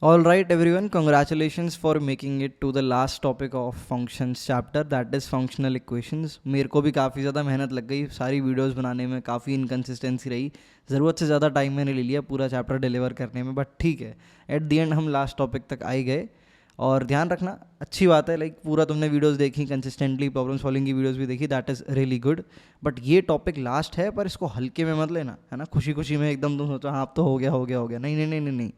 All right, everyone, congratulations for making it to the last topic of functions chapter, that is functional equations. मेरे को भी काफ़ी ज़्यादा मेहनत लग गई, सारी वीडियोस बनाने में काफ़ी इनकन्सिस्टेंसी रही, ज़रूरत से ज़्यादा टाइम मैंने ले लिया पूरा चैप्टर डिलीवर करने में, बट ठीक है, एट द एंड हम लास्ट टॉपिक तक आ ही गए. और ध्यान रखना, अच्छी बात है, लाइक पूरा तुमने वीडियोस देखी कंसिस्टेंटली, प्रॉब्लम सॉल्विंग की वीडियोस भी देखी, that is really good. But ये टॉपिक लास्ट है, पर इसको हल्के में मत लेना, है ना. खुशी खुशी में एकदम तुम सोचो हाँ अब तो हो गया हो गया हो गया, नहीं नहीं नहीं नहीं नहीं.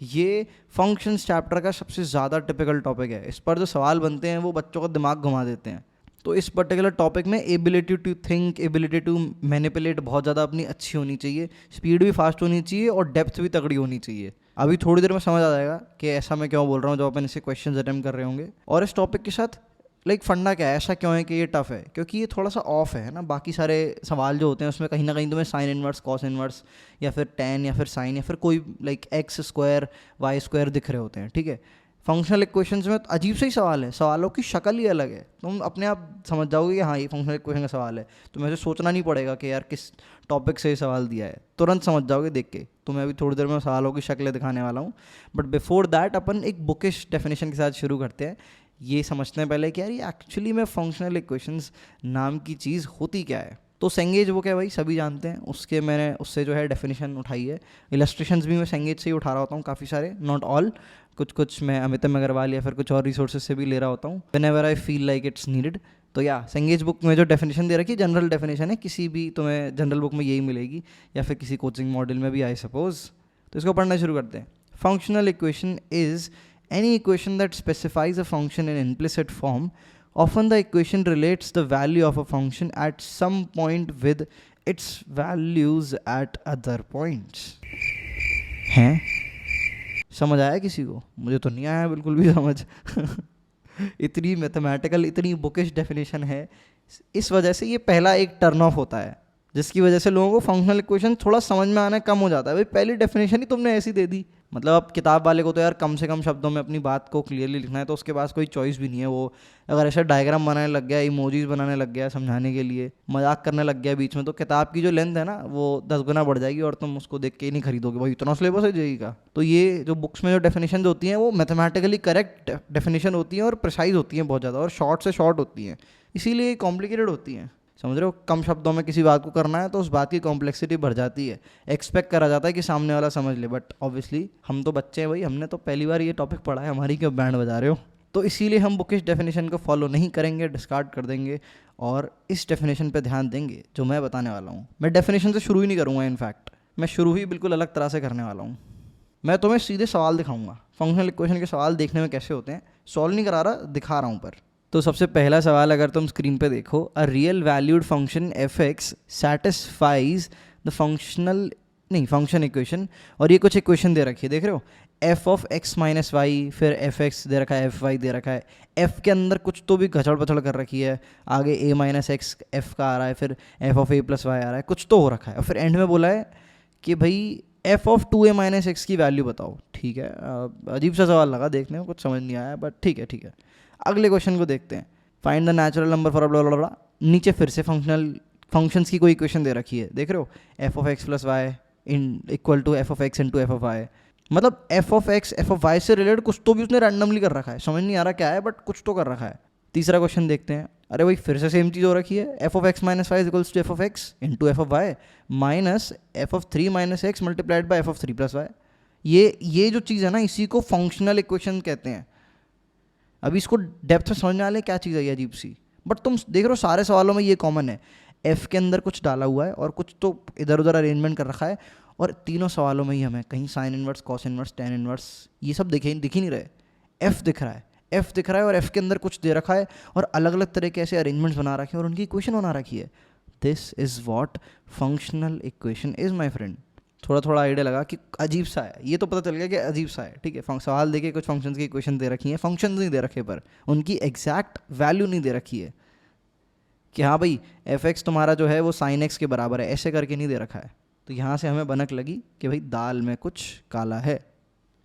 ये फंक्शंस चैप्टर का सबसे ज़्यादा टिपिकल टॉपिक है. इस पर जो सवाल बनते हैं वो बच्चों का दिमाग घुमा देते हैं. तो इस पर्टिकुलर टॉपिक में ability to think, ability to manipulate बहुत ज़्यादा अपनी अच्छी होनी चाहिए, स्पीड भी फास्ट होनी चाहिए और डेप्थ भी तगड़ी होनी चाहिए. अभी थोड़ी देर में समझ आ जाएगा कि ऐसा मैं क्यों बोल रहा हूँ जब अपन इसे क्वेश्चन अटेम्प्ट कर रहे होंगे. और इस टॉपिक के साथ लाइक फंडा क्या है, ऐसा क्यों है कि ये टफ है, क्योंकि ये थोड़ा सा ऑफ है ना. बाकी सारे सवाल जो होते हैं उसमें कहीं ना कहीं तुम्हें साइन इनवर्स, कॉस इनवर्स या फिर टेन या फिर साइन या फिर कोई like x square y square दिख रहे होते हैं, ठीक है. फंक्शनल इक्वेशंस में तो अजीब से ही सवाल है, सवालों की शक्ल ही अलग है. तुम अपने आप समझ जाओगे कि हाँ ये फंक्शनल इक्वेशन का सवाल है. तुम्हें ऐसे सोचना नहीं पड़ेगा कि यार किस टॉपिक से ये सवाल दिया है, तुरंत समझ जाओगे देख के. तुम्हें अभी थोड़ी देर में सवालों की शक्लें दिखाने वाला हूँ, बट बिफोर दैट अपन एक बुकिश डेफिनेशन के साथ शुरू करते हैं. ये समझते हैं पहले कि यार ये एक्चुअली में फंक्शनल इक्वेशंस नाम की चीज़ होती क्या है. तो सेंगेज बुक है भाई, सभी जानते हैं, उसके मैंने उससे जो है डेफिनेशन उठाई है. इलस्ट्रेशंस भी मैं सेंगेज से ही उठा रहा होता हूँ काफ़ी सारे, नॉट ऑल, कुछ मैं अमितम अग्रवाल या फिर कुछ और रिसोर्सेज से भी ले रहा होता हूँ whenever I feel like it's needed. तो या सेंगेज बुक में जो डेफिनेशन दे रखी है जनरल डेफिनेशन है, किसी भी तुम्हें जनरल बुक में यही मिलेगी या फिर किसी कोचिंग मॉडल में भी आई सपोज. तो इसको पढ़ना शुरू करते हैं. Functional equation is any equation that specifies a function in implicit form. Often the equation relates the value of a function at some point with its values at other points. हैं? समझ आया किसी को? मुझे तो नहीं आया बिल्कुल भी समझ. इतनी मैथमेटिकल, इतनी बुकिश डेफिनेशन है, इस वजह से ये पहला एक टर्न ऑफ होता है, जिसकी वजह से लोगों को फंक्शनल इक्वेशन थोड़ा समझ में आना कम हो जाता है. भाई पहली डेफिनेशन ही तुमने ऐसी दे दी, मतलब अब किताब वाले को तो यार कम से कम शब्दों में अपनी बात को क्लियरली लिखना है, तो उसके पास कोई चॉइस भी नहीं है. वो अगर ऐसा डायग्राम बनाने लग गया, इमोजीज बनाने लग गया, समझाने के लिए मजाक करने लग गया बीच में, तो किताब की जो लेंथ है ना वो 10 गुना बढ़ जाएगी और तुम उसको देख के ही नहीं खरीदोगे. भाई इतना सिलेबस है जेईई का. तो ये जो बुक्स में जो डेफिनेशन होती हैं वो मैथमेटिकली करेक्ट डेफिनेशन होती हैं और प्रिसाइज होती हैं बहुत ज़्यादा, और शॉर्ट से शॉर्ट होती हैं, इसीलिए कॉम्प्लिकेटेड होती हैं. समझ रहे हो, कम शब्दों में किसी बात को करना है तो उस बात की कॉम्प्लेक्सिटी बढ़ जाती है. एक्सपेक्ट करा जाता है कि सामने वाला समझ ले, बट ऑब्वियसली हम तो बच्चे हैं भाई, हमने तो पहली बार ये टॉपिक पढ़ा है, हमारी क्यों बैंड बजा रहे हो. तो इसीलिए हम बुकिश डेफिनेशन को फॉलो नहीं करेंगे, डिस्कार्ड कर देंगे और इस डेफिनेशन पे ध्यान देंगे जो मैं बताने वाला हूँ. मैं डेफिनेशन से शुरू ही नहीं करूँगा, इनफैक्ट मैं शुरू ही बिल्कुल अलग तरह से करने वाला हूँ. मैं तुम्हें सीधे सवाल दिखाऊंगा, फंक्शनल इक्वेशन के सवाल देखने में कैसे होते हैं. सॉल्व नहीं करा रहा, दिखा रहा हूँ. पर तो सबसे पहला सवाल अगर तुम स्क्रीन पे देखो, a real valued function F x satisfies the function equation. और ये कुछ इक्वेशन दे रखी है, देख रहे हो, f of x minus y, फिर एफ एक्स दे रखा है, एफ वाई दे रखा है. एफ के अंदर कुछ तो भी घचड़ पछड़ कर रखी है, आगे ए माइनस एक्स एफ का आ रहा है, फिर f of a plus y आ रहा है, कुछ तो हो रखा है. और फिर एंड में बोला है कि भाई F of 2a minus x की वैल्यू बताओ. ठीक है, अजीब सा सवाल लगा देखने में, कुछ समझ नहीं आया, बट ठीक है ठीक है. अगले क्वेश्चन को देखते हैं. Find the natural number for blah. नीचे फिर से फंक्शंस की कोई इक्वेशन दे रखी है, देख रहे हो, f of x plus y in equal to f of x into f of y. मतलब f of x f of y से रिलेटेड कुछ तो भी उसने रैंडमली कर रखा है, समझ नहीं आ रहा क्या है, बट कुछ तो कर रखा है. तीसरा क्वेश्चन देखते हैं. अरे भाई फिर से सेम चीज़ हो रखी है, f of x minus y is equals to f of x into f of y minus f of 3 minus x multiplied by f of 3 plus y. ये जो चीज़ है ना, इसी को फंक्शनल इक्वेशन कहते हैं. अभी इसको डेप्थ में समझने वाले क्या चीज़ है ये अजीब सी, बट तुम देख रहे हो सारे सवालों में ये कॉमन है, एफ के अंदर कुछ डाला हुआ है और कुछ तो इधर उधर अरेंजमेंट कर रखा है, और तीनों सवालों में ही हमें कहीं sine inverse, cos inverse, tan inverse ये सब दिख ही नहीं रहे. एफ दिख रहा है और एफ के अंदर कुछ दे रखा है और अलग अलग तरह के ऐसे अरेंजमेंट्स बना रखे हैं और उनकी इक्वेशन बना रखी है. This is what functional equation is my friend. थोड़ा आइडिया लगा कि अजीब सा है, ये तो पता चल गया कि अजीब सा है, ठीक है. सवाल देके कुछ फंक्शंस की इक्वेशन दे रखी हैं, फंक्शंस नहीं दे रखे पर उनकी एग्जैक्ट वैल्यू नहीं दे रखी है कि हाँ भाई एफ एक्स तुम्हारा जो है वो साइन एक्स के बराबर है, ऐसे करके नहीं दे रखा है. तो यहाँ से हमें बनक लगी कि भाई दाल में कुछ काला है.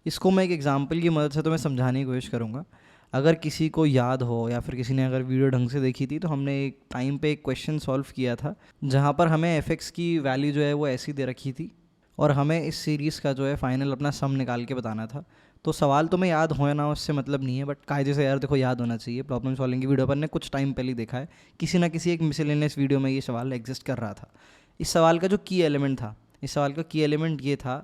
इसको मैं एक एग्जाम्पल की मदद से तुम्हें समझाने की कोशिश करूँगा. अगर किसी को याद हो या फिर किसी ने अगर वीडियो ढंग से देखी थी, तो हमने एक टाइम पे एक क्वेश्चन सॉल्व किया था जहाँ पर हमें एफ एक्स की वैल्यू जो है वो ऐसी दे रखी थी और हमें इस सीरीज़ का जो है फाइनल अपना सम निकाल के बताना था. तो सवाल तुम्हें याद हो या ना हो इससे मतलब नहीं है, बट कायदे से यार देखो याद होना चाहिए। प्रॉब्लम सॉल्विंग की वीडियो अपन ने कुछ टाइम पहले ही देखा है, किसी ना किसी एक मिसलेनियस वीडियो में ये सवाल एग्जिस्ट कर रहा था। इस सवाल का जो की एलिमेंट था, इस सवाल का की एलिमेंट ये था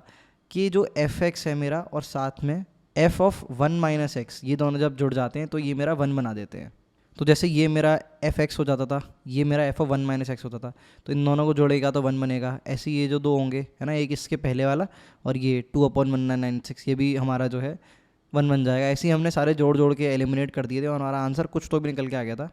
कि जो एफ एक्स है मेरा और साथ में एफ ऑफ 1 माइनस एक्स, ये दोनों जब जुड़ जाते हैं तो ये मेरा 1 बना देते हैं। तो जैसे ये मेरा एफ एक्स हो जाता था, ये मेरा एफ ऑफ 1 माइनस एक्स होता था, तो इन दोनों को जोड़ेगा तो 1 बनेगा। ऐसे ये जो दो होंगे है ना, एक इसके पहले वाला और ये 2/1996, ये भी हमारा जो है 1 बन जाएगा। ऐसे ही हमने सारे जोड़ जोड़ के एलिमिनेट कर दिए थे और हमारा आंसर कुछ तो भी निकल के आ गया था।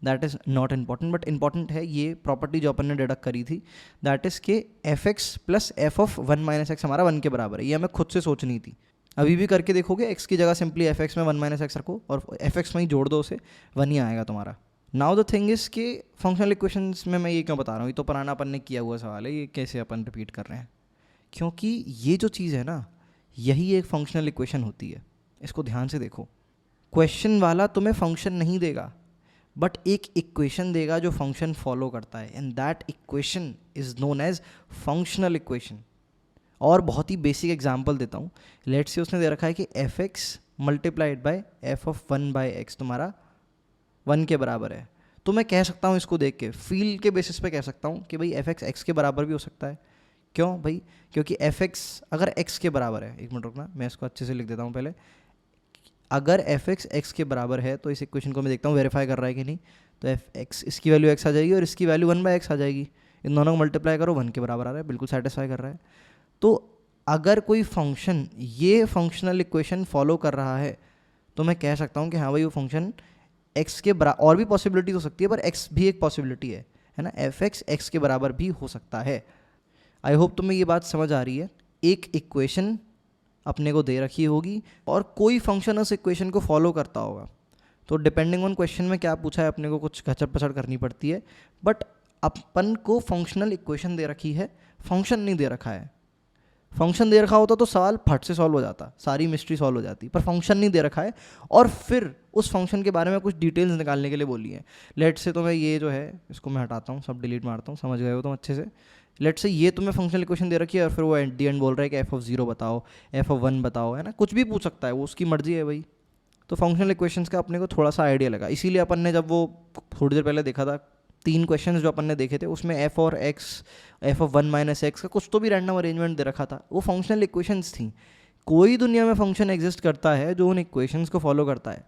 That is not important, but important है ये प्रॉपर्टी जो अपन ने डिडक्ट करी थी, दैट इज़ के F x plus f of 1 minus x हमारा 1 के बराबर है। ये हमें खुद से सोचनी थी। अभी भी करके देखोगे, एक्स की जगह सिंपली एफ एक्स में 1 माइनस एक्स रखो और एफ एक्स में ही जोड़ दो उसे, 1 ही आएगा तुम्हारा। नाउ द थिंग इज़ कि फंक्शनल इक्वेशंस में मैं ये क्यों बता रहा हूँ, ये तो पुराना अपन ने किया हुआ सवाल है, ये कैसे अपन रिपीट कर रहे हैं? क्योंकि ये जो चीज़ है ना, यही एक फंक्शनल इक्वेशन होती है। इसको ध्यान से देखो, क्वेश्चन वाला तुम्हें फंक्शन नहीं देगा बट एक इक्वेशन देगा जो फंक्शन फॉलो करता है, and that equation is known as functional equation. और बहुत ही बेसिक एग्जांपल देता हूँ। लेट्स से उसने दे रखा है कि f x multiplied by f of 1 by x तुम्हारा 1 के बराबर है। तो मैं कह सकता हूँ इसको देख के, फील के बेसिस पे कह सकता हूँ कि भाई एफ एक्स एक्स के बराबर भी हो सकता है। क्यों भाई? क्योंकि एफ एक्स अगर एक्स के बराबर है, एक मिनट रुकना, मैं इसको अच्छे से लिख देता हूँ पहले। अगर एफ एक्स एक्स के बराबर है तो इस इक्वेशन को मैं देखता हूँ वेरीफाई कर रहा है कि नहीं। तो एफ एक्स, इसकी वैल्यू एक्स आ जाएगी और इसकी वैल्यू 1 बाय एक्स आ जाएगी। इन दोनों को मल्टीप्लाई करो, 1 के बराबर आ रहा है, बिल्कुल सेटिस्फाई कर रहा है। तो अगर कोई फंक्शन ये फंक्शनल इक्वेशन फॉलो कर रहा है तो मैं कह सकता हूँ कि हाँ भाई वो फंक्शन एक्स के बराबर, और भी पॉसिबिलिटी हो सकती है पर एक्स भी एक पॉसिबिलिटी है ना, एफ एक्स एक्स के बराबर भी हो सकता है। आई होप तुम्हें ये बात समझ आ रही है। एक इक्वेशन अपने को दे रखी होगी और कोई फंक्शन उस इक्वेशन को फॉलो करता होगा। तो डिपेंडिंग ऑन क्वेश्चन में क्या पूछा है अपने को कुछ घचड़ पचड़ करनी पड़ती है, बट अपन को फंक्शनल इक्वेशन दे रखी है, फंक्शन नहीं दे रखा है। फंक्शन दे रखा होता तो सवाल फट से सॉल्व हो जाता, सारी मिस्ट्री सॉल्व हो जाती, पर फंक्शन नहीं दे रखा है और फिर उस फंक्शन के बारे में कुछ डिटेल्स निकालने के लिए बोली है। लेट से तो मैं ये जो है इसको मैं हटाता हूँ, सब डिलीट मारता हूँ, समझ गए हो तुम अच्छे से। लेट से ये तुम्हें फंक्शनल इक्वेशन दे रखी है और फिर वो एट दी एंड बोल रहा है कि एफ ऑफ 0 बताओ, एफ ऑफ 1 बताओ, है ना, कुछ भी पूछ सकता है, वो उसकी मर्जी है भाई। तो फंक्शनल इक्वेशंस का अपने को थोड़ा सा आइडिया लगा, इसीलिए अपन ने जब वो थोड़ी देर पहले देखा था 3 क्वेश्चंस जो अपन ने देखे थे उसमें एफ और x, f of 1 minus x का कुछ तो भी रैंडम अरेंजमेंट दे रखा था, वो फंक्शनल इक्वेशंस थी। कोई दुनिया में फंक्शन एग्जिस्ट करता है जो उन इक्वेशंस को फॉलो करता है,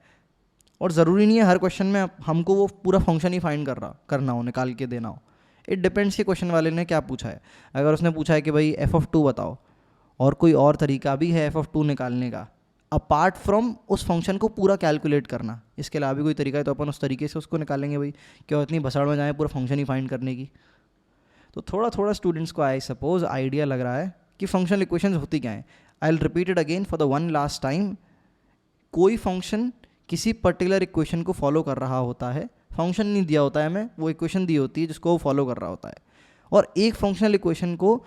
और ज़रूरी नहीं है हर क्वेश्चन में हमको वो पूरा फंक्शन ही फाइंड करना हो, निकाल के देना हो। इट डिपेंड्स कि क्वेश्चन वाले ने क्या पूछा है। अगर उसने पूछा है कि भाई एफ ऑफ 2 बताओ और कोई और तरीका भी है एफ ऑफ 2 निकालने का अपार्ट फ्रॉम उस फंक्शन को पूरा कैलकुलेट करना, इसके अलावा भी कोई तरीका है तो अपन उस तरीके से उसको निकालेंगे भाई, क्यों इतनी भसड़ में जाए पूरा फंक्शन ही फाइंड करने की। तो थोड़ा थोड़ा स्टूडेंट्स को आई सपोज आइडिया लग रहा है कि फंक्शनल इक्वेशंस होती क्या हैं। I will repeat it again for the one last time. कोई फंक्शन किसी पर्टिकुलर इक्वेशन को फॉलो कर रहा होता है, फंक्शन नहीं दिया होता है हमें, वो इक्वेशन दी होती है जिसको वो फॉलो कर रहा होता है। और एक फंक्शनल इक्वेशन को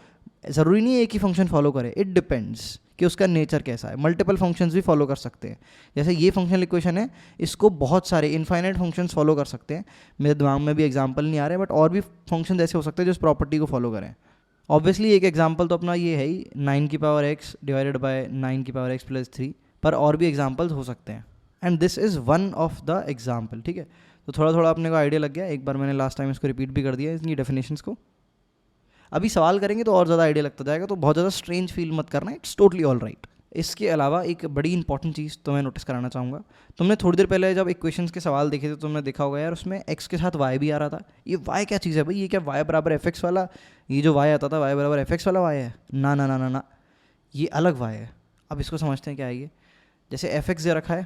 ज़रूरी नहीं है एक ही फंक्शन फॉलो करे, इट डिपेंड्स कि उसका नेचर कैसा है। मल्टीपल फंक्शंस भी फॉलो कर सकते हैं, जैसे ये फंक्शनल इक्वेशन है, इसको बहुत सारे इनफाइनाइट फंक्शंस फॉलो कर सकते हैं। मेरे दिमाग में भी एग्जांपल नहीं आ रहे, बट और भी फंक्शन ऐसे हो सकते हैं जो इस प्रॉपर्टी को फॉलो करें। ऑब्वियसली एक एग्जांपल तो अपना ये है ही 9 की पावर x डिवाइडेड बाय 9 की पावर x प्लस 3, पर और भी एग्जांपल्स हो सकते हैं, and this is one of the example. ठीक है, तो थोड़ा थोड़ा अपने को आइडिया लग गया। एक बार मैंने लास्ट टाइम इसको रिपीट भी कर दिया इनकी डेफिनेशंस को। अभी सवाल करेंगे तो और ज़्यादा आइडिया लगता जाएगा, तो बहुत ज़्यादा स्ट्रेंज फील मत करना, इट्स टोटली ऑल राइट। इसके अलावा एक बड़ी इंपॉर्टेंट चीज़ तो मैं नोटिस कराना चाहूँगा। तुमने थोड़ी देर पहले जब इक्वेशंस के सवाल देखे थे तो तुमने देखा होगा यार उसमें x के साथ y भी आ रहा था। ये y क्या चीज़ है भाई? ये क्या y बराबर एफ एक्स वाला, ये जो y आता था y बराबर एफ एक्स वाला y है? ना ना ना ना ना, ये अलग y है। अब इसको समझते हैं क्या है ये। जैसे एफ एक्स दे रखा है,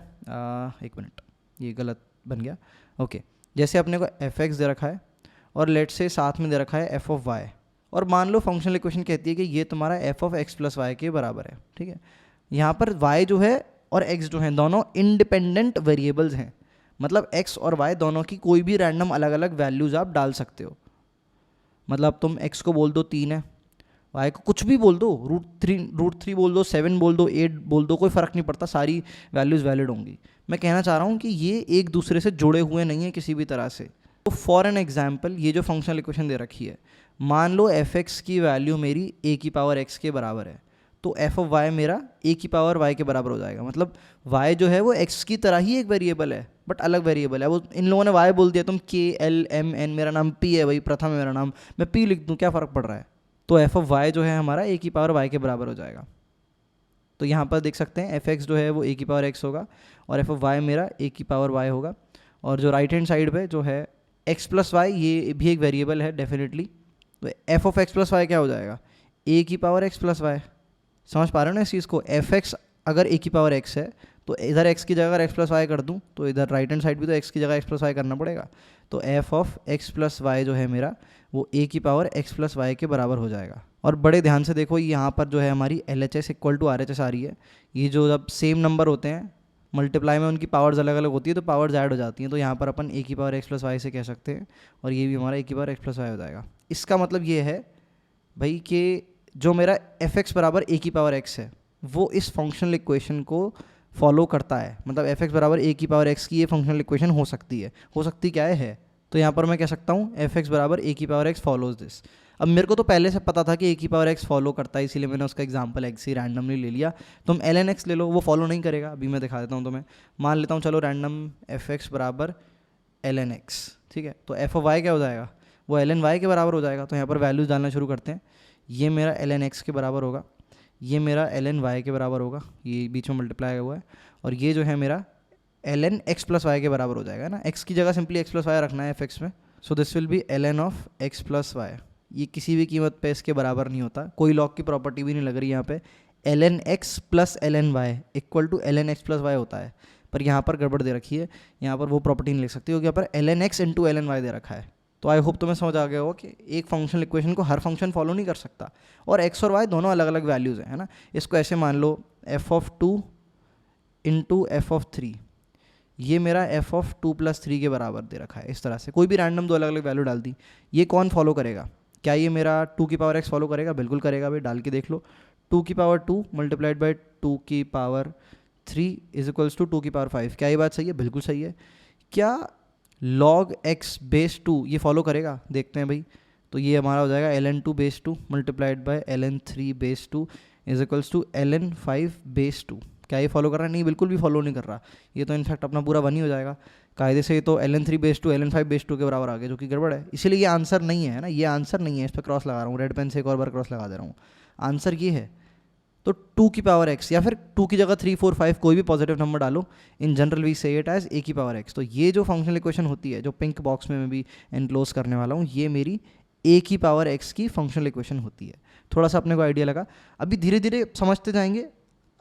एक मिनट ये गलत बन गया, ओके। जैसे अपने को एफ एक्स दे रखा है और लेट से साथ में दे रखा है एफ ऑफ वाई, और मान लो फंक्शनल इक्वेशन कहती है कि ये तुम्हारा f of x plus y के बराबर है। ठीक है, यहाँ पर y जो है और x जो है दोनों इंडिपेंडेंट वेरिएबल्स हैं, मतलब x और y दोनों की कोई भी रैंडम अलग अलग वैल्यूज़ आप डाल सकते हो। मतलब तुम x को बोल दो 3 है, y को कुछ भी बोल दो, रूट थ्री बोल दो, 7 बोल दो, 8 बोल दो, कोई फ़र्क नहीं पड़ता, सारी वैल्यूज़ वैलिड होंगी। मैं कहना चाह रहा हूँ कि ये एक दूसरे से जुड़े हुए नहीं है किसी भी तरह से। तो फॉर एन एग्जाम्पल, ये जो फंक्शनल इक्वेशन दे रखी है, मान लो एफ एक्स की वैल्यू मेरी a की पावर x के बराबर है, तो एफ ऑफ वाई मेरा ए की पावर वाई के बराबर हो जाएगा। मतलब वाई जो है वो एक्स की तरह ही एक वेरिएबल है बट अलग वेरिएबल है। वो इन लोगों ने वाई बोल दिया, तुम के एल एम एन, मेरा नाम पी है भाई, प्रथम है मेरा नाम, मैं पी लिख दूँ, क्या फ़र्क पड़ रहा है। तो एफ ऑफ वाई जो है हमारा ए की पावर वाई के बराबर हो जाएगा। तो यहाँ पर देख सकते हैं एफ एक्स जो है वो ए की पावर एक्स होगा और एफ ऑफ वाई मेरा ए की पावर वाई होगा। और जो राइट हैंड साइड पे जो है एक्स प्लस वाई, ये भी एक वेरिएबल है डेफिनेटली। तो f of x plus y क्या हो जाएगा, ए की पावर एक्स प्लस वाई। समझ पा रहे हो ना इस चीज़ को। एफ एक्स अगर ए की पावर एक्स है तो इधर एक्स की जगह अगर एक्स प्लस वाई कर दूँ तो इधर राइट हैंड साइड भी तो एक्स की जगह एक्स प्लस वाई करना पड़ेगा। तो f of x plus y जो है मेरा वो ए की पावर एक्स प्लस वाई के बराबर हो जाएगा। और बड़े ध्यान से देखो, यहाँ पर जो है हमारी L H S equal to R H S आ रही है। ये जो जब सेम नंबर होते हैं मल्टीप्लाई में उनकी पावर्स अलग अलग होती है तो पावर्स ऐड हो जाती हैं। तो यहाँ पर अपन ए की पावर एक्स प्लस वाई से कह सकते हैं और ये भी हमारा ए की पावर एक्स प्लस वाई हो जाएगा। इसका मतलब ये है भाई कि जो मेरा एफ एक्स बराबर ए की पावर एक्स है वो इस फंक्शनल इक्वेशन को फॉलो करता है। मतलब एफ एक्स बराबर ए की पावर एक्स की ये फंक्शनल इक्वेशन हो सकती है। हो सकती क्या है तो यहाँ पर मैं कह सकता हूँ एफ एक्स बराबर ए की पावर एक्स फॉलोज दिस। अब मेरे को तो पहले से पता था कि ए की पावर एक्स फॉलो करता है, इसीलिए मैंने उसका एग्जांपल एक्स ही रैंडमली ले लिया। तुम एल एन एक्स ले लो, वो फॉलो नहीं करेगा। अभी मैं दिखा देता हूँ तुम्हें। मान लेता हूँ चलो रैंडम एफ एक्स बराबर एल एन एक्स, ठीक है। तो एफ ऑफ वाई क्या हो जाएगा, वो एल एन वाई के बराबर हो जाएगा। तो यहाँ पर वैल्यूज डालना शुरू करते हैं। ये मेरा एल एन एक्स के बराबर होगा, ये मेरा एल एन वाई के बराबर होगा, ये बीच में मल्टीप्लाई हुआ है। और ये जो है मेरा l n x plus y के बराबर हो जाएगा ना। एक्स की जगह सिंपली एक्स प्लस वाई रखना है एफ एक्स में। So this will be l n of x plus y. ये किसी भी कीमत पे इसके बराबर नहीं होता, कोई लॉग की प्रॉपर्टी भी नहीं लग रही यहाँ पे। L n x plus l n y equal to L n x plus y होता है। पर यहाँ पर गड़बड़ दे रखी है, यहाँ पर वो प्रॉपर्टी नहीं लिख सकती क्योंकि यहाँ पर l n x into l n y दे रखा है। तो आई होप तुम्हें समझ आ गया हो कि एक फंक्शनल इक्वेशन को हर फंक्शन फॉलो नहीं कर सकता और एक्स और वाई दोनों अलग अलग वैल्यूज़ हैं, है ना। इसको ऐसे मान लो f of two into f of three, ये मेरा f of two plus three के बराबर दे रखा है। इस तरह से कोई भी रैंडम दो अलग अलग वैल्यू डाल दी। ये कौन फॉलो करेगा, क्या ये मेरा टू की पावर एक्स फॉलो करेगा, बिल्कुल करेगा भाई, डाल के देख लो। टू की power two multiplied by two की power three is equals to two की पावर फाइव। क्या ये बात सही है, बिल्कुल सही है। क्या लॉग एक्स बेस टू ये फॉलो करेगा, देखते हैं भाई। तो ये हमारा हो जाएगा L N two base two multiplied by L N three base two is equals to L N five base two. क्या ये फॉलो कर रहा है, नहीं बिल्कुल भी फॉलो नहीं कर रहा। ये तो इनफैक्ट अपना पूरा वन ही हो जाएगा कायदे से। ये तो l N three base two L N five base two के बराबर आ गया, जो कि गड़बड़ है। इसीलिए ये आंसर नहीं है ना, ये आंसर नहीं है। इस पर क्रॉस लगा रहा हूँ, रेड पेन से एक और बार क्रॉस लगा दे रहा हूँ। आंसर ये है। तो टू की पावर एक्स या फिर टू की जगह थ्री फोर फाइव कोई भी पॉजिटिव नंबर डालो। इन जनरल वी से इट एज ए की पावर एक्स। तो ये जो फंक्शनल इक्वेशन होती है जो पिंक बॉक्स में मैं भी एनक्लोज करने वाला हूँ, ये मेरी ए की पावर एक्स की फंक्शनल इक्वेशन होती है। थोड़ा सा अपने को आइडिया लगा। अभी धीरे धीरे समझते जाएंगे,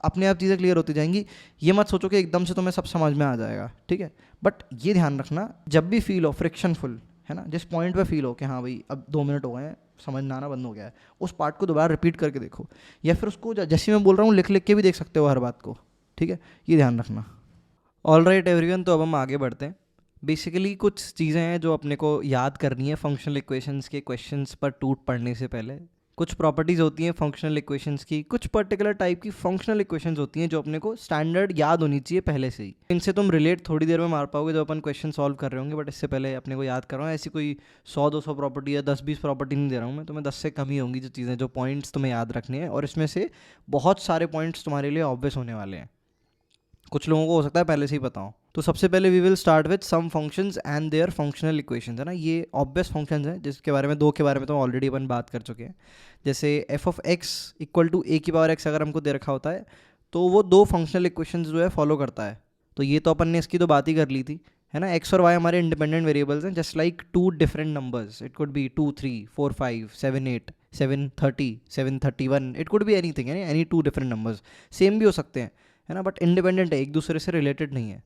अपने आप चीज़ें क्लियर होती जाएंगी। ये मत सोचो कि एकदम से तुम्हें सब समझ में आ जाएगा, ठीक है। बट ये ध्यान रखना, जब भी फील हो फ्रिक्शनफुल, है ना, जिस पॉइंट पे फील हो कि हाँ भाई अब 2 मिनट हो गए हैं, समझ ना आना बंद हो गया है, उस पार्ट को दोबारा रिपीट करके देखो। या फिर उसको जैसे मैं बोल रहा हूँ लिख लिख के भी देख सकते हो हर बात को, ठीक है। ये ध्यान रखना। ऑल राइट एवरीवन, तो अब हम आगे बढ़ते हैं। बेसिकली कुछ चीज़ें हैं जो अपने को याद करनी है फंक्शनल इक्वेशंस के क्वेश्चंस पर टूट पड़ने से पहले। कुछ प्रॉपर्टीज़ होती हैं फंक्शनल इक्वेशंस की, कुछ पर्टिकुलर टाइप की फंक्शनल इक्वेशंस होती हैं जो अपने को स्टैंडर्ड याद होनी चाहिए पहले से ही। इनसे तुम रिलेट थोड़ी देर में मार पाओगे जब अपन क्वेश्चन सॉल्व कर रहे होंगे। बट इससे पहले अपने को याद कर रहा हूँ, ऐसी कोई 100-200 प्रॉपर्टी या 10-20 प्रॉपर्टी नहीं दे रहा हूँ मैं तुम्हें। 10 से कम ही होंगी जो चीज़ें, जो पॉइंट्स तुम्हें याद रखने हैं। और इसमें से बहुत सारे पॉइंट्स तुम्हारे लिए ऑब्वियस होने वाले हैं, कुछ लोगों को हो सकता है पहले से ही पता हो। तो सबसे पहले we will start with some functions and their functional equations, है ना। ये ऑब्वियस फंक्शंस हैं जिसके बारे में, दो के बारे में तो ऑलरेडी अपन बात कर चुके हैं। जैसे f of x equal to a की पावर एक्स अगर हमको दे रखा होता है तो वो दो फंक्शनल इक्वेशंस जो है फॉलो करता है। तो ये तो अपन ने इसकी तो बात ही कर ली थी, है ना। एक्स और वाई हमारे इंडिपेंडेंट वेरिएबल्स हैं, just like two different numbers. It could be 2 3 4 5 7 8 7 30 7 31, it could be anything, है any two different numbers. Same भी हो सकते हैं, है ना, बट इंडिपेंडेंट है, एक दूसरे से रिलेटेड नहीं है।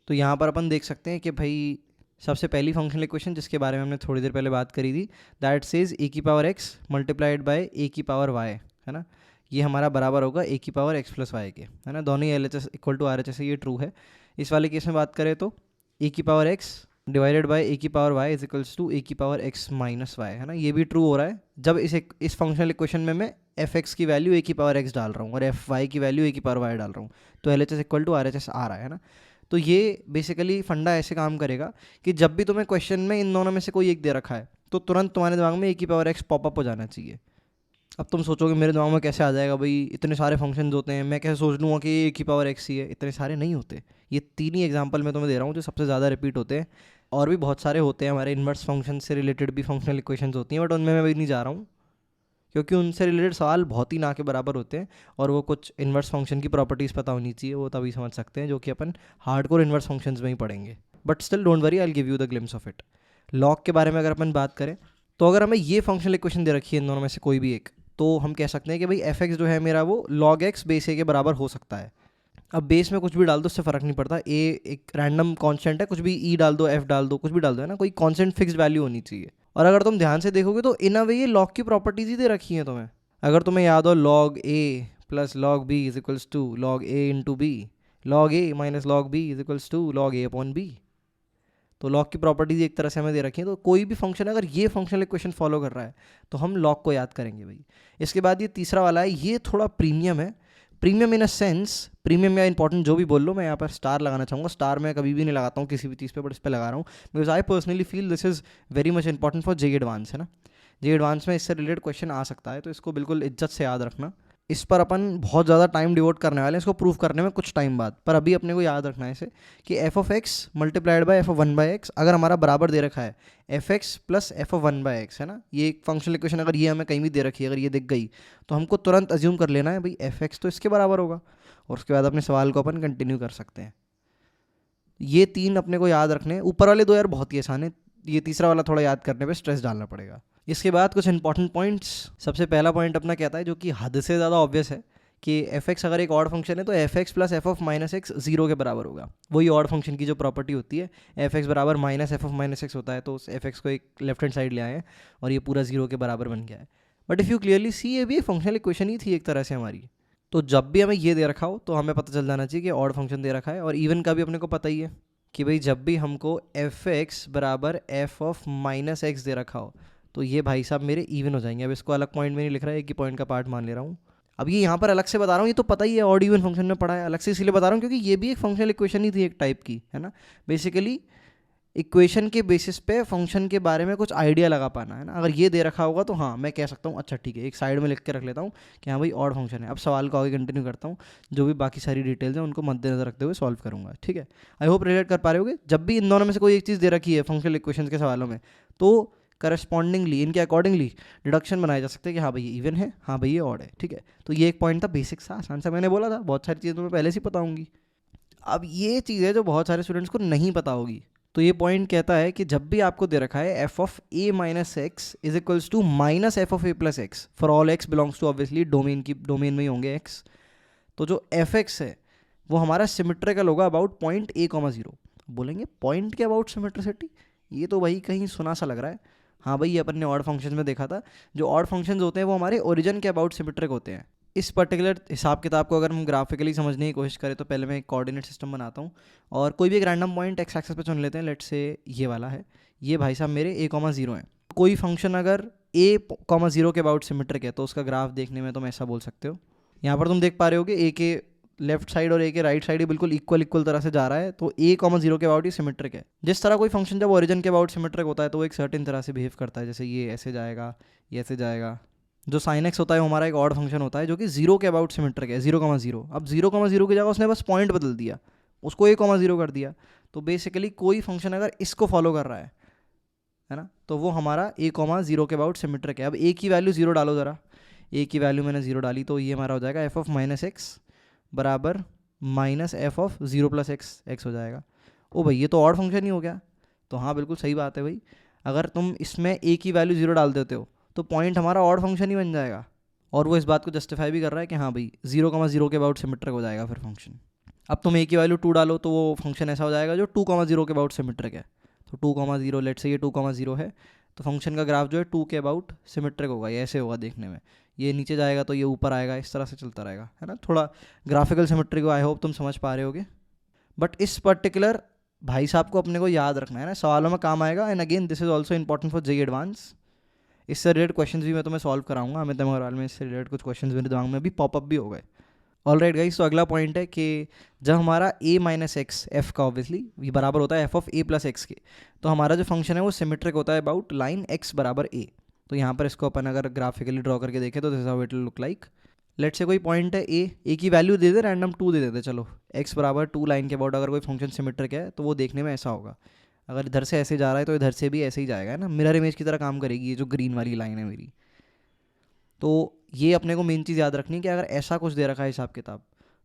तो यहाँ पर अपन देख सकते हैं कि भाई सबसे पहली फंक्शनल इक्वेशन जिसके बारे में हमने थोड़ी देर पहले बात करी थी, दैट सेज ए की power x multiplied bye a की पावर वाई, है ना। ये हमारा बराबर होगा ए की पावर एक्स प्लस वाई के, है ना। दोनों ही L H S equal to R H S है, ये ट्रू है। इस वाले केस में बात करें तो ए की power x divided by a की power y is equals to a की पावर एक्स माइनस वाई, है ना। ये भी ट्रू हो रहा है जब इस फंक्शनल इक्वेशन में मैं एफ एक्स की वैल्यू ए की पावर एक्स डाल रहा हूँ और एफ वाई की वैल्यू ए की पावर वाई डाल रहा हूँ, तो L H S equal to R H S आ रहा है ना। तो ये बेसिकली फंडा ऐसे काम करेगा कि जब भी तुम्हें क्वेश्चन में इन दोनों में से कोई एक दे रखा है तो तुरंत तुम्हारे दिमाग में ए की पावर एक्स पॉपअप हो जाना चाहिए। अब तुम सोचोगे मेरे दिमाग में कैसे आ जाएगा भाई, इतने सारे फंक्शंस होते हैं, मैं कैसे सोच लूँगा कि ए की पावर एक्स ही है। इतने सारे नहीं होते, ये 3 ही एग्जांपल मैं तुम्हें दे रहा हूँ जो सबसे ज़्यादा रिपीट होते हैं। और भी बहुत सारे होते हैं, हमारे इन्वर्स फंक्शन से रिलेटेड भी फंक्शनल इक्वेशंस होती हैं, बट उनमें मैं भी नहीं जा रहा हूँ क्योंकि उनसे रिलेटेड सवाल बहुत ही ना के बराबर होते हैं। और वो कुछ इन्वर्स फंक्शन की प्रॉपर्टीज़ पता होनी चाहिए, वो तभी समझ सकते हैं, जो कि अपन हार्डकोर इन्वर्स फंक्शंस में ही पढ़ेंगे। But still don't worry, I will give you the glimpse of it. Log के बारे में अगर अपन बात करें तो अगर हमें ये फंक्शनल इक्वेशन दे रखी है इन दोनों में से कोई भी एक, तो हम कह सकते हैं कि भाई एफ एक्स जो है मेरा वो लॉग एक्स बेस ए के बराबर हो सकता है। अब बेस में कुछ भी डाल दो, उससे फ़र्क नहीं पड़ता, ए एक रैंडम कांस्टेंट है, कुछ भी ई डाल दो, एफ डाल दो, कुछ भी डाल दो, है ना, कोई कांस्टेंट फिक्स्ड वैल्यू होनी चाहिए। और अगर तुम ध्यान से देखोगे तो इन अ वे ये लॉग की प्रॉपर्टीज ही दे रखी हैं तुम्हें। अगर तुम्हें याद हो log a plus log b is equals to log a into b, log a minus log b is equals to log a upon b, तो लॉग की प्रॉपर्टीज एक तरह से हमें दे रखी है। तो कोई भी फंक्शन अगर ये फंक्शनल इक्वेशन फॉलो कर रहा है तो हम लॉग को याद करेंगे भाई। इसके बाद ये तीसरा वाला है, ये थोड़ा प्रीमियम है, premium in a sense, premium या इंपॉर्टेंट जो भी बोल लो, मैं यहाँ पर स्टार लगाना चाहूँगा। स्टार मैं कभी भी नहीं लगाता हूँ किसी भी चीज़ पे, बट इस पर लगा रहा हूँ because I personally feel this is very much important for J advance, है ना। जे एडवांस में इससे रिलेटेड क्वेश्चन आ सकता है, तो इसको बिल्कुल इज्जत से याद रखना। इस पर अपन बहुत ज़्यादा टाइम डिवोट करने वाले हैं, इसको प्रूव करने में कुछ टाइम बाद, पर अभी अपने को याद रखना है इसे कि f of x multiplied by f of one by x अगर हमारा बराबर दे रखा है f x plus f of one by x, है ना, ये एक फंक्शनल इक्वेशन अगर ये हमें कहीं भी दे रखी है, अगर ये दिख गई तो हमको तुरंत अज्यूम कर लेना है भाई एफ एक्स तो इसके बराबर होगा, और उसके बाद अपने सवाल को अपन कंटिन्यू कर सकते हैं। ये 3 अपने को याद रखने हैं। ऊपर वाले 2 यार बहुत ही आसान है, ये तीसरा वाला थोड़ा याद करने पे स्ट्रेस डालना पड़ेगा। इसके बाद कुछ इंपॉर्टेंट पॉइंट्स। सबसे पहला पॉइंट अपना कहता है, जो कि हद से ज़्यादा ऑब्वियस है, कि एफ एक्स अगर एक ऑड फंक्शन है तो F x plus f of minus x 0 के बराबर होगा। वही ऑड फंक्शन की जो प्रॉपर्टी होती है, एफ एक्स बराबर minus f of minus x होता है, तो उस एफ एक्स को एक लेफ्ट हैंड साइड ले आए हैं और ये पूरा 0 के बराबर बन गया है। But if you clearly see, ये भी एक फंक्शनल इक्वेशन ही थी एक तरह से हमारी। तो जब भी हमें ये दे रखा हो तो हमें पता चल जाना चाहिए कि ऑड फंक्शन दे रखा है। और इवन का भी अपने को पता ही है कि भाई जब भी हमको एफ एक्स बराबर एफ ऑफ माइनस एक्स दे रखा हो तो ये भाई साहब मेरे इवन हो जाएंगे। अब इसको अलग पॉइंट में नहीं लिख रहा है, एक ही पॉइंट का पार्ट मान ले रहा हूँ। अब ये यहाँ पर अलग से बता रहा हूँ, ये तो पता ही है, ऑड इवन फंक्शन में पढ़ा है, अलग से इसलिए बता रहा हूँ क्योंकि ये भी एक फंक्शनल इक्वेशन ही थी एक टाइप की, है ना। बेसिकली इक्वेशन के बेसिस पे फंक्शन के बारे में कुछ आइडिया लगा पाना, है ना। अगर ये दे रखा होगा तो हाँ मैं कह सकता हूँ अच्छा ठीक है, एक साइड में लिख के रख लेता हूँ कि हाँ भाई ऑड फंक्शन है। अब सवाल को आगे कंटिन्यू करता हूँ, जो भी बाकी सारी डिटेल्स हैं उनको मद्देनजर रखते हुए सॉल्व करूँगा, ठीक है। आई होप रिलेट कर पा रहे होगे। जब भी इन दोनों में से कोई एक चीज़ दे रखी है फंक्शनल इक्वेशन के सवालों में, तो करस्पॉन्डिंगली इनके अकॉर्डिंगली डिडक्शन बनाए जा सकते हैं कि हाँ भाई ये इवन है, हाँ भाई ये ऑड है, ठीक है। तो ये एक पॉइंट था बेसिक सा, आसान सा, मैंने बोला था बहुत सारी चीज़ें तुम्हें पहले से पता होंगी। अब ये चीज़ है जो बहुत सारे स्टूडेंट्स को नहीं पता होगी। तो ये पॉइंट कहता है कि जब भी आपको दे रखा है f of a minus x is equals to minus f of a plus x for all x belongs to obviously domain में ही होंगे एक्स, तो जो एफ एक्स है वो हमारा सिमेट्रिकल होगा अबाउट पॉइंट ए कॉमा 0। बोलेंगे पॉइंट के अबाउट सिमेट्रिसिटी, ये तो भाई कहीं सुना सा लग रहा है। हाँ भाई, ये अपन ने ऑड फंक्शंस में देखा था, जो ऑड फंक्शंस होते हैं वो हमारे ओरिजिन के अबाउट सिमेट्रिक होते हैं। इस पर्टिकुलर हिसाब किताब को अगर हम ग्राफिकली समझने की कोशिश करें तो पहले मैं एक कोऑर्डिनेट सिस्टम बनाता हूँ और कोई भी एक रैंडम पॉइंट एक्स एक्सिस पे चुन लेते हैं। लेट्स से ये वाला है, ये भाई साहब मेरे ए कॉमा 0 है। कोई फंक्शन अगर ए कॉमा 0 के अबाउट सिमेट्रिक है तो उसका ग्राफ देखने में तुम ऐसा बोल सकते हो। यहाँ पर तुम देख पा रहे हो कि ए के लेफ्ट साइड और ए के राइट साइड बिल्कुल इक्वल तरह से जा रहा है, तो ए कॉमा 0 के अबाउट ही सिमेट्रिक है। जिस तरह कोई फंक्शन जब ओरिजिन के अबाउट सिमेट्रिक होता है तो वो एक सर्टेन तरह से बिहेव करता है, जैसे ये ऐसे जाएगा, ये ऐसे जाएगा। जो साइन एक्स होता है वो हमारा एक ऑड फंक्शन होता है जो कि 0 के अबाउट सिमेट्रिक है, 0,0। अब 0,0 की जगह उसने बस पॉइंट बदल दिया, उसको a,0 कर दिया। तो बेसिकली कोई फंक्शन अगर इसको फॉलो कर रहा है ना, तो वो हमारा a,0 के अबाउट सिमेट्रिक है। अब a की वैल्यू 0 डालो ज़रा, a की वैल्यू मैंने 0 डाली तो ये हमारा हो जाएगा एफ ऑफ माइनस एक्स बराबर minus f of 0 plus x हो जाएगा। ओ भाई ये तो ऑड फंक्शन ही हो गया। तो हाँ बिल्कुल सही बात है भाई, अगर तुम इसमें a की वैल्यू 0 डाल देते हो तो पॉइंट हमारा ऑड फंक्शन ही बन जाएगा। और वो इस बात को जस्टिफाई भी कर रहा है कि हाँ भाई 0,0 के अबाउट सिमेट्रिक हो जाएगा फिर फंक्शन। अब तुम a की वैल्यू 2 डालो तो वो फंक्शन ऐसा हो जाएगा जो 2,0 के अबाउट सिमेट्रिक है। तो 2,0 लेट से ये 2,0 है, तो फंक्शन का ग्राफ जो है 2 के अबाउट सिमेट्रिक होगा, ये ऐसे होगा देखने में। ये नीचे जाएगा तो ये ऊपर आएगा, इस तरह से चलता रहेगा, है ना। थोड़ा ग्राफिकल सिमेट्री को आई होप तुम समझ पा रहे होगे। बट इस पर्टिकुलर भाई साहब को अपने को याद रखना है ना, सवालों में काम आएगा। And again this is also important for JEE advance. इससे रिलेटेड क्वेश्चंस भी मैं तुम्हें सॉल्व कराऊंगा। अमित अग्रवाल में इससे रिलेटेड कुछ क्वेश्चंस मेरे दिमाग में अभी पॉपअप भी हो गए। ऑलराइट गाइस, तो अगला पॉइंट है कि जब हमारा a माइनस एक्स एफ का ऑब्वियसली ये बराबर होता है f of a plus x के, तो हमारा जो फंक्शन है वो सिमेट्रिक होता है अबाउट लाइन x बराबर a। तो यहाँ पर इसको अपन अगर ग्राफिकली ड्रॉ करके देखें तो this is how it will look like. Let say कोई पॉइंट है ए की वैल्यू दे दे, रैंडम 2 दे देते, चलो x बराबर 2 लाइन के अबाउट अगर कोई फंक्शन सिमेट्रिक है तो वो देखने में ऐसा होगा। अगर इधर से ऐसे जा रहा है तो इधर से भी ऐसे ही जाएगा, है ना, मिरर इमेज की तरह काम करेगी ये जो ग्रीन वाली लाइन है मेरी। तो ये अपने को मेन चीज़ याद रखनी है कि अगर ऐसा कुछ दे रखा है हिसाब किताब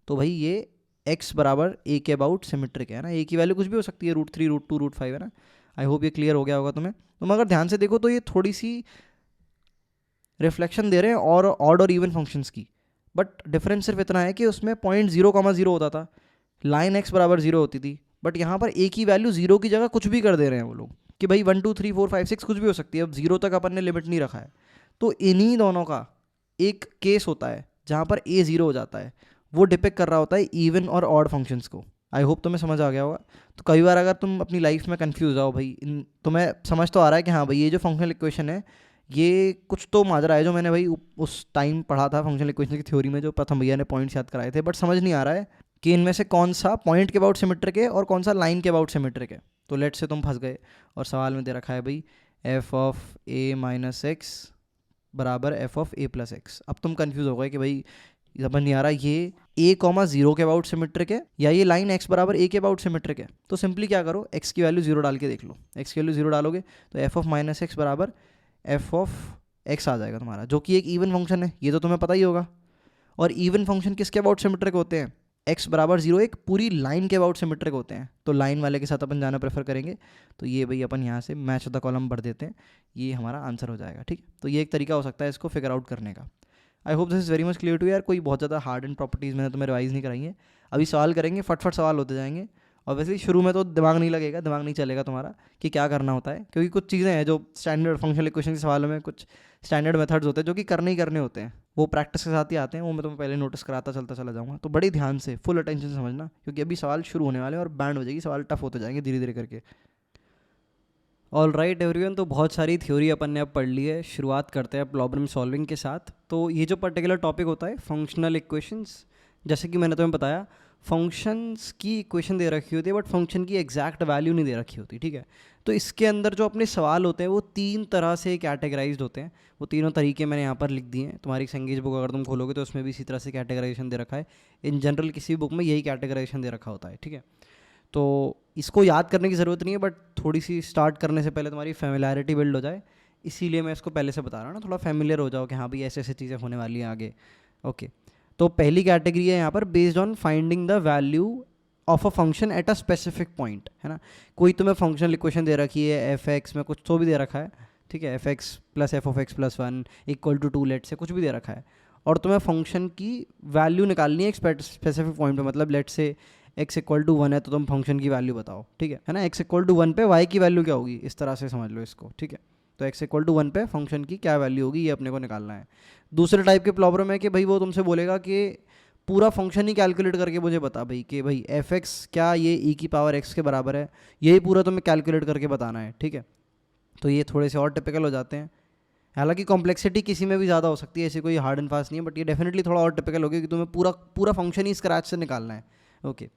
तो भाई ये x बराबर a के अबाउट सिमेट्रिक है ना। a की वैल्यू कुछ भी हो सकती है, √3 √2 √5, है ना। आई होप ये क्लियर हो गया होगा तुम्हें। तुम अगर ध्यान से देखो तो ये थोड़ी सी रिफ्लेक्शन दे रहे हैं और ऑड और इवन फंक्शंस की, बट डिफरेंस सिर्फ इतना है कि उसमें पॉइंट 0,0 होता था, लाइन x बराबर 0 होती थी, बट यहाँ पर a की वैल्यू 0 की जगह कुछ भी कर दे रहे हैं वो लोग कि भाई 1 2 3 4 5 6 कुछ भी हो सकती है। अब 0 तक अपन ने लिमिट नहीं रखा है। तो इन्हीं दोनों का एक केस होता है जहाँ पर a 0 हो जाता है, वो डिपेक्ट कर रहा होता है इवन और ऑड फंक्शंस को। आई होप तुम्हें समझ आ गया होगा। तो कई बार अगर तुम अपनी लाइफ में कंफ्यूज आओ भाई, तुम्हें समझ तो आ रहा है कि हाँ भाई ये जो फंक्शनल इक्वेशन है ये कुछ तो माजरा है जो मैंने भाई उस टाइम पढ़ा था फंक्शनल इक्वेशन की थ्योरी में, जो प्रथम भैया ने पॉइंट्स याद कराए थे, बट समझ नहीं आ रहा है कि इनमें से कौन सा पॉइंट के अबाउट सिमेट्रिक है और कौन सा लाइन के अबाउट सिमेट्रिक है। तो लेट से तुम फंस गए और सवाल में दे रखा है भाई f of a minus x बराबर f of a plus x. अब तुम कंफ्यूज हो गए कि भाई समझ नहीं आ रहा ये a,0 के अबाउट सिमेट्रिक है या ये लाइन x बराबर a के अबाउट सिमेट्रिक है। तो सिंपली क्या करो, x की वैल्यू 0 डाल के देख लो। x की वैल्यू 0 डालोगे तो f ऑफ माइनस एक्स बराबर f ऑफ x आ जाएगा तुम्हारा, जो कि एक इवन फंक्शन है, ये तो तुम्हें पता ही होगा। और इवन फंक्शन किसके अबाउट सिमेट्रिक होते हैं? x बराबर 0 एक पूरी लाइन के अबाउट सिमेट्रिक होते हैं। तो लाइन वाले के साथ अपन जाना प्रेफर करेंगे। तो ये भाई अपन यहाँ से मैच द कॉलम भर देते हैं, ये हमारा आंसर हो जाएगा। ठीक, तो ये एक तरीका हो सकता है इसको फिगर आउट करने का। I hope this is very much clear to यार। कोई बहुत ज़्यादा हार्ड एंड प्रॉपर्टीज़ मैंने तुम्हें रिवाइज नहीं कराई है। अभी सवाल करेंगे, फटफट सवाल होते जाएंगे। ऑब्वियसली शुरू में तो दिमाग नहीं लगेगा, दिमाग नहीं चलेगा तुम्हारा कि क्या करना होता है, क्योंकि कुछ चीज़ें हैं जो स्टैंडर्ड फंक्शनल इक्वेशन के सवालों में कुछ स्टैंडर्ड मेथड्स होते हैं जो कि करने ही करने होते हैं, वो प्रैक्टिस के साथ ही आते हैं। वो मैं तुम्हें पहले नोटिस कराता चलता चला जाऊँगा, तो बड़ी ध्यान से फुल अटेंशन से समझना, क्योंकि अभी सवाल शुरू होने वाले हैं और बैंड हो जाएगी, सवाल टफ होते जाएंगे धीरे धीरे करके। ऑल राइट एवरीवन, तो बहुत सारी थ्योरी अपन ने अब पढ़ ली है। शुरुआत करते हैं प्रॉब्लम सॉल्विंग के साथ। तो ये जो पर्टिकुलर टॉपिक होता है फंक्शनल इक्वेशंस, जैसे कि मैंने तुम्हें बताया फंक्शंस की इक्वेशन दे रखी होती है बट फंक्शन की एग्जैक्ट वैल्यू नहीं दे रखी होती, ठीक है। तो इसके अंदर जो अपने सवाल होते हैं वो 3 तरह से कैटेगराइज्ड होते हैं। वो तीनों तरीके मैंने यहाँ पर लिख दिए हैं। तुम्हारी संगीत बुक अगर तुम खोलोगे तो उसमें भी इसी तरह से कैटेगराइजेशन दे रखा है। इन जनरल किसी भी बुक में यही कैटेगराइजेशन दे रखा होता है, ठीक है। तो इसको याद करने की ज़रूरत नहीं है, बट थोड़ी सी स्टार्ट करने से पहले तुम्हारी फेमिलैरिटी बिल्ड हो जाए, इसीलिए मैं इसको पहले से बता रहा हूँ ना, थोड़ा फेमिलियर हो जाओ कि हाँ भाई ऐसे ऐसे चीज़ें होने वाली हैं आगे। ओके, तो पहली कैटेगरी है यहाँ पर based on finding the value of a function at a specific point, है ना। कोई तुम्हें फंक्शनल इक्वेशन दे रखी है एफ एक्स में कुछ तो भी दे रखा है, ठीक है, f x plus f of x plus 1 equal to 2 let say कुछ भी दे रखा है, और तुम्हें फंक्शन की वैल्यू निकालनी है एक स्पेसिफिक पॉइंट पे। मतलब लेट से x इक्वल टू 1 है तो तुम फंक्शन की वैल्यू बताओ, ठीक है ना। x इक्वल टू 1 पे y की वैल्यू क्या होगी, इस तरह से समझ लो इसको, ठीक है। तो x इक्वल टू 1 पे फंक्शन की क्या वैल्यू होगी ये अपने को निकालना है। दूसरे टाइप के प्रॉब्लम है कि भाई वो तुमसे बोलेगा कि पूरा फंक्शन ही कैलकुलेट करके मुझे बता भाई कि भाई एफ एक्स क्या ये e की पावर x के बराबर है, यही पूरा तुम्हें कैलकुलेट करके बताना है, ठीक है। तो ये थोड़े से और टिपिकल हो जाते हैं। हालांकि कॉम्प्लेक्सिटी किसी में भी ज़्यादा हो सकती है, ऐसी कोई हार्ड एंड फास्ट नहीं है, बट ये डेफिनेटली थोड़ा और टिपिकल होगी कि तुम्हें पूरा फंक्शन ही स्क्रैच से निकालना है। ओके,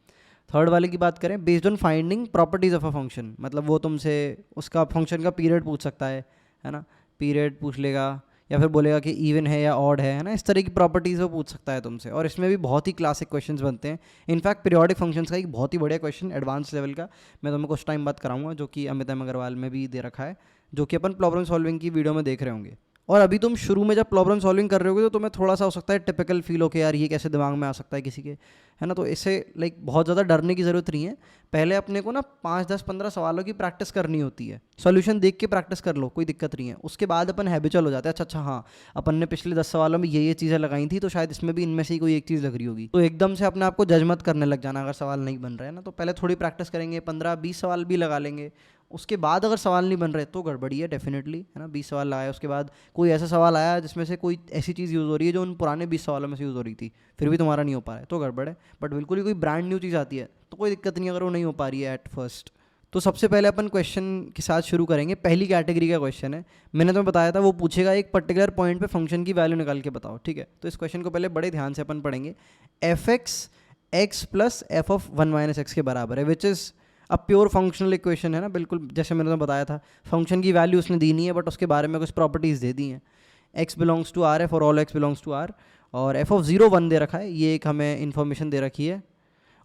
थर्ड वाले की बात करें, based on finding properties of a function, मतलब वो तुमसे उसका फंक्शन का पीरियड पूछ सकता है ना, पीरियड पूछ लेगा, या फिर बोलेगा कि इवन है या ऑड है ना, इस तरह की प्रॉपर्टीज़ वो पूछ सकता है तुमसे। और इसमें भी बहुत ही क्लासिक क्वेश्चंस बनते हैं। इनफैक्ट पीरियोडिक फंक्शंस का एक बहुत ही बढ़िया क्वेश्चन एडवांस लेवल का मैं तुम्हें कुछ टाइम बाद कराऊंगा, जो कि अमित एम अग्रवाल में भी दे रखा है, जो कि अपन प्रॉब्लम सॉल्विंग की वीडियो में देख रहे होंगे। और अभी तुम शुरू में जब प्रॉब्लम सॉल्विंग कर रहे होगे तो तुम्हें थोड़ा सा हो सकता है टिपिकल फील हो के यार ये कैसे दिमाग में आ सकता है किसी के, है ना। तो इससे लाइक बहुत ज़्यादा डरने की ज़रूरत नहीं है। पहले अपने को ना 5 10 15 सवालों की प्रैक्टिस करनी होती है, सॉल्यूशन देख के प्रैक्टिस कर लो, कोई दिक्कत नहीं है। उसके बाद अपन हैबिचुअल हो जाते हैं, अच्छा हाँ अपन ने पिछले 10 सवालों में ये चीज़ें लगाई थी तो शायद इसमें भी इनमें से ही कोई एक चीज़ लग रही होगी। तो एकदम से अपने आप को जज मत करने लग जाना अगर सवाल नहीं बन रहे हैं ना। तो पहले थोड़ी प्रैक्टिस करेंगे, 15-20 सवाल भी लगा लेंगे। उसके बाद अगर सवाल नहीं बन रहे तो गड़बड़ी है डेफिनेटली, है ना। 20 सवाल लगाए, उसके बाद कोई ऐसा सवाल आया जिसमें से कोई ऐसी चीज़ यूज़ हो रही है जो उन पुराने 20 सवालों में से यूज़ हो रही थी, फिर भी तुम्हारा नहीं हो पा रहा है तो गड़बड़ है। बट बिल्कुल ही कोई ब्रांड न्यू चीज़ आती है तो कोई दिक्कत नहीं अगर वो नहीं हो पा रही है एट फर्स्ट। तो सबसे पहले अपन क्वेश्चन के साथ शुरू करेंगे। पहली कैटेगरी का क्वेश्चन है, मैंने तुम्हें बताया था, वो पूछेगा एक पर्टिकुलर पॉइंट पे फंक्शन की वैल्यू निकाल के बताओ, ठीक है। तो इस क्वेश्चन को पहले बड़े ध्यान से अपन पढ़ेंगे। F x x plus f of 1 minus x के बराबर है, विच इज़ अब प्योर फंक्शनल इक्वेशन है ना, बिल्कुल जैसे मैंने तो बताया था, फंक्शन की वैल्यू उसने दी नहीं है बट उसके बारे में कुछ प्रॉपर्टीज़ दे दी हैं। x बिलोंग्स टू r है for all x belongs to r, और f ऑफ 0 1 दे रखा है, ये एक हमें इन्फॉर्मेशन दे रखी है,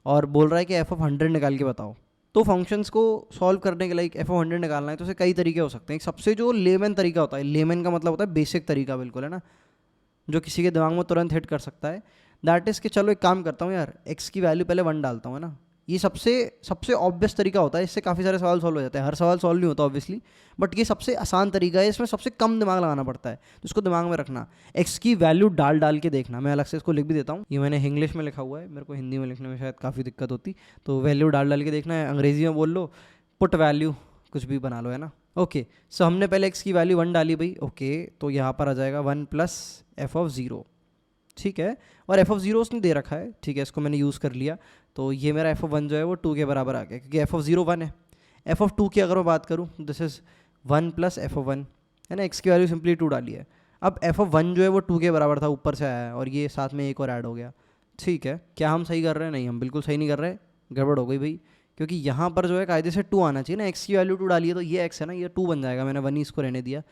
और बोल रहा है कि f ऑफ 100 निकाल के बताओ। तो फंक्शंस को सॉल्व करने के लिए f ऑफ 100 निकालना है तो उसे कई तरीके हो सकते हैं। एक सबसे जो लेमन तरीका होता है, लेमन का मतलब होता है बेसिक तरीका, बिल्कुल है ना, जो किसी के दिमाग में तुरंत हिट कर सकता है, दैट इज़ कि चलो एक काम करता हूँ यार, x की वैल्यू पहले 1 डालता हूँ, है ना। ये सबसे सबसे ऑब्वियस तरीका होता है, इससे काफ़ी सारे सवाल सॉल्व हो जाते हैं। हर सवाल सॉल्व नहीं होता ऑब्वियसली, बट ये सबसे आसान तरीका है, इसमें सबसे कम दिमाग लगाना पड़ता है, तो इसको दिमाग में रखना। x की वैल्यू डाल डाल के देखना, मैं अलग से इसको लिख भी देता हूँ, ये मैंने इंग्लिश में लिखा हुआ है, मेरे को हिंदी में लिखने में शायद काफ़ी दिक्कत होती, तो वैल्यू डाल डाल के देखना है। अंग्रेजी में बोल लो पुट वैल्यू, कुछ भी बना लो, है ना। ओके, सो हमने पहले x की वैल्यू 1 डाली भाई, ओके, तो यहाँ पर आ जाएगा 1 प्लस एफ ऑफ 0, ठीक है, और एफ ऑफ 0 उसने दे रखा है, ठीक है, इसको मैंने यूज़ कर लिया, तो ये मेरा एफ ऑफ 1 जो है वो 2 के बराबर आ गया, क्योंकि एफ ऑफ 0 1 है। एफ ऑफ 2 की अगर मैं बात करूँ, this is 1 plus f of 1, है ना, एक्स की वैल्यू सिंपली 2 डाली है। अब एफ ऑफ 1 जो है वो 2 के बराबर था, ऊपर से आया है, और ये साथ में एक और ऐड हो गया, ठीक है। क्या हम सही कर रहे हैं? नहीं, हम बिल्कुल सही नहीं कर रहे, गड़बड़ हो गई भाई, क्योंकि यहाँ पर जो है कायदे से 2 आना चाहिए ना, एक्स की वैल्यू 2 डाली है तो ये एक्स है ना, ये 2 बन जाएगा, मैंने 1 ही इसको रहने दिया,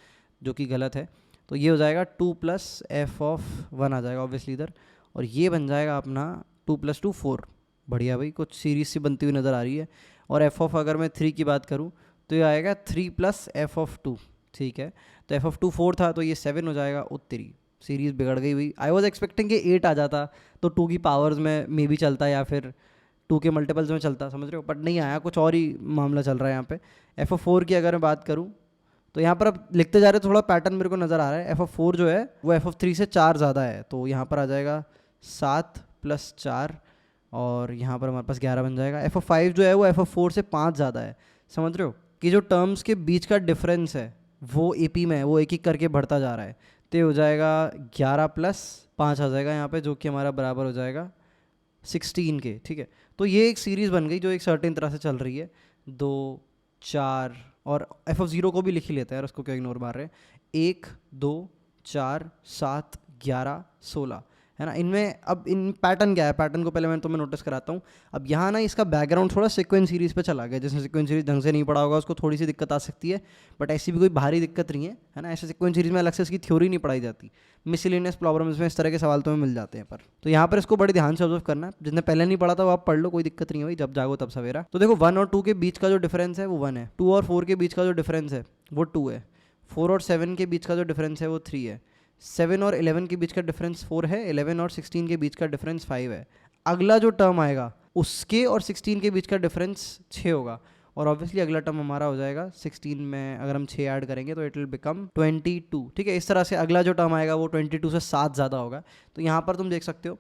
जो कि गलत है, तो ये हो जाएगा 2 प्लस एफ ऑफ 1 आ जाएगा ऑब्वियसली इधर, और ये बन जाएगा अपना 2 + 2 4। बढ़िया भाई, कुछ सीरीज सी बनती हुई नज़र आ रही है। और एफ ऑफ अगर मैं 3 की बात करूँ तो ये आएगा 3 प्लस एफ ऑफ 2, ठीक है, तो एफ ऑफ 2 4 था तो ये 7 हो जाएगा। उत्तरी सीरीज़ बिगड़ गई भाई, आई वॉज एक्सपेक्टिंग कि 8 आ जाता तो 2 की पावर्स में मे भी चलता, या फिर 2 के मल्टीपल्स में चलता, समझ रहे हो, बट नहीं आया, कुछ और ही मामला चल रहा है यहाँ पे। एफ ऑफ 4 की अगर मैं बात करूँ तो यहाँ पर अब लिखते जा रहे थोड़ा पैटर्न मेरे को नज़र आ रहा है। एफ ऑफ 4 जो है वो एफ ऑफ 3 से 4 ज़्यादा है, तो यहाँ पर आ जाएगा 7 + 4, और यहाँ पर हमारे पास 11 बन जाएगा। एफ ऑफ 5 जो है वो एफ ऑफ 4 से 5 ज़्यादा है, समझ रहे हो, कि जो टर्म्स के बीच का डिफरेंस है वो एपी में है, वो एक एक करके बढ़ता जा रहा है, तो ये हो जाएगा 11 + 5 आ जाएगा यहाँ पे, जो कि हमारा बराबर हो जाएगा 16 के, ठीक है। तो ये एक सीरीज़ बन गई जो एक सर्टेन तरह से चल रही है, 2 4, और एफ ऑफ 0 को भी लिख ही लेते हैं यार, उसको क्या इग्नोर मार रहे हैं, 1 2 4 7 11 16, है ना। इनमें अब इन पैटर्न क्या है, पैटर्न को पहले मैं तुम्हें नोटिस कराता हूँ। अब यहाँ ना इसका बैकग्राउंड थोड़ा सीक्वेंस सीरीज़ पे चला गया, जिसने सीक्वेंस सीरीज ढंग से नहीं पढ़ा होगा उसको थोड़ी सी दिक्कत आ सकती है, बट ऐसी भी कोई भारी दिक्कत नहीं है ना। ऐसे सीक्वेंस सीरीज में अलग से इसकी थ्योरी नहीं पढ़ाई जाती, मिसलेनियस प्रॉब्लम्स में इस तरह के सवाल तुम्हें मिल जाते हैं पर, तो यहाँ पर इसको बड़े ध्यान से ऑब्जर्व करना है। जिसने पहले नहीं पढ़ा था वो आप पढ़ लो, कोई दिक्कत नहीं हुई, जब जागो तब सवेरा। तो देखो 1 और 2 के बीच का जो डिफरेंस है वो 1 है, 2 और 4 के बीच का जो डिफरेंस है वो 2 है, 4 और 7 के बीच का जो डिफरेंस है वो 3 है, 7 और 11 के बीच का डिफरेंस 4 है, 11 और 16 के बीच का डिफरेंस 5 है। अगला जो टर्म आएगा उसके और 16 के बीच का डिफरेंस 6 होगा, और ऑब्वियसली अगला टर्म हमारा हो जाएगा 16 में अगर हम 6 ऐड करेंगे तो इट विल बिकम 22, ठीक है। इस तरह से अगला जो टर्म आएगा वो 22 से 7 ज़्यादा होगा। तो यहाँ पर तुम देख सकते हो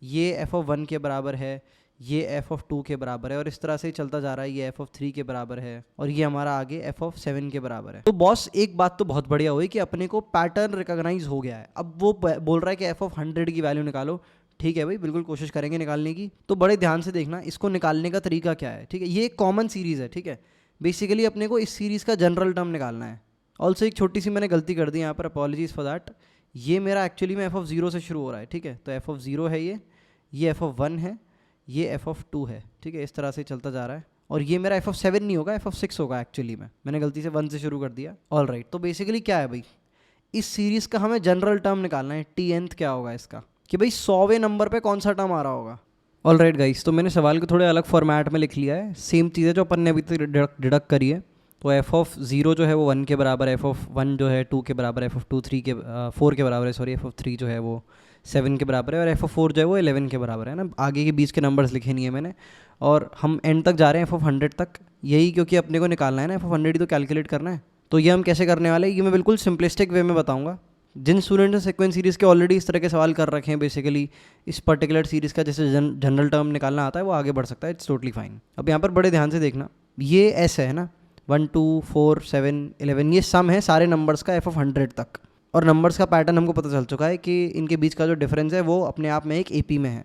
ये एफ ऑफ 1 के बराबर है, ये एफ ऑफ 2 के बराबर है, और इस तरह से ही चलता जा रहा है, ये एफ ऑफ 3 के बराबर है, और ये हमारा आगे एफ ऑफ 7 के बराबर है। तो बॉस एक बात तो बहुत बढ़िया हुई कि अपने को पैटर्न रिकॉग्नाइज हो गया है। अब वो बोल रहा है कि एफ ऑफ 100 की वैल्यू निकालो, ठीक है भाई, बिल्कुल कोशिश करेंगे निकालने की। तो बड़े ध्यान से देखना इसको निकालने का तरीका क्या है, ठीक है। ये एक कॉमन सीरीज़ है, ठीक है, बेसिकली अपने को इस सीरीज़ का जनरल टर्म निकालना है। ऑल्सो एक छोटी सी मैंने गलती कर दी यहाँ पर, अपॉलॉजीज़ फॉर दैट। ये मेरा एक्चुअली में एफ ऑफ 0 से शुरू हो रहा है, ठीक है, तो एफ ऑफ 0 है, ये एफ ऑफ 1 है, ये एफ ऑफ 2 है, ठीक है, इस तरह से चलता जा रहा है। और ये मेरा एफ ऑफ 7 नहीं होगा, एफ ऑफ 6 होगा एक्चुअली में, मैंने गलती से 1 से शुरू कर दिया। ऑल राइट, तो बेसिकली क्या है भाई, इस सीरीज़ का हमें जनरल टर्म निकालना है, टी क्या होगा इसका, कि भाई 100वें नंबर पे कौन सा टर्म आ रहा होगा। ऑल राइट गाइस, तो मैंने सवाल को थोड़े अलग फॉर्मेट में लिख लिया है, सेम चीज़ है जो अपन ने अभी तक डिडक्ट करी है। तो एफ ऑफ 0 जो है वो 1 के बराबर, एफ ऑफ 1 जो है 2 के बराबर, एफ ऑफ 2 4 के बराबर है, सॉरी, एफ ऑफ 3 जो है वो 7 के बराबर है, और एफ ऑफ 4 जो है वो 11 के बराबर है ना। आगे के बीच के नंबर्स लिखे नहीं है मैंने, और हम एंड तक जा रहे हैं एफ ऑफ 100 तक, यही क्योंकि अपने को निकालना है ना, एफ ऑफ 100 ही तो कैलकुलेट करना है। तो ये हम कैसे करने वाले हैं ये मैं बिल्कुल सिंपलिस्टिक वे में बताऊंगा। जिन स्टूडेंट्स ने सीक्वेंस सीरीज़ के ऑलरेडी इस तरह के सवाल कर रखे हैं, बेसिकली इस पर्टिकुलर सीरीज़ का जैसे जनरल टर्म निकालना आता है, वो आगे बढ़ सकता है, इट्स टोटली फाइन। अब यहाँ पर बड़े ध्यान से देखना, ये एस है ना, 1 2 4 7 11, ये सम है सारे नंबर्स का एफ ऑफ 100 तक, और नंबर्स का पैटर्न हमको पता चल चुका है कि इनके बीच का जो डिफरेंस है वो अपने आप में एक एपी में है।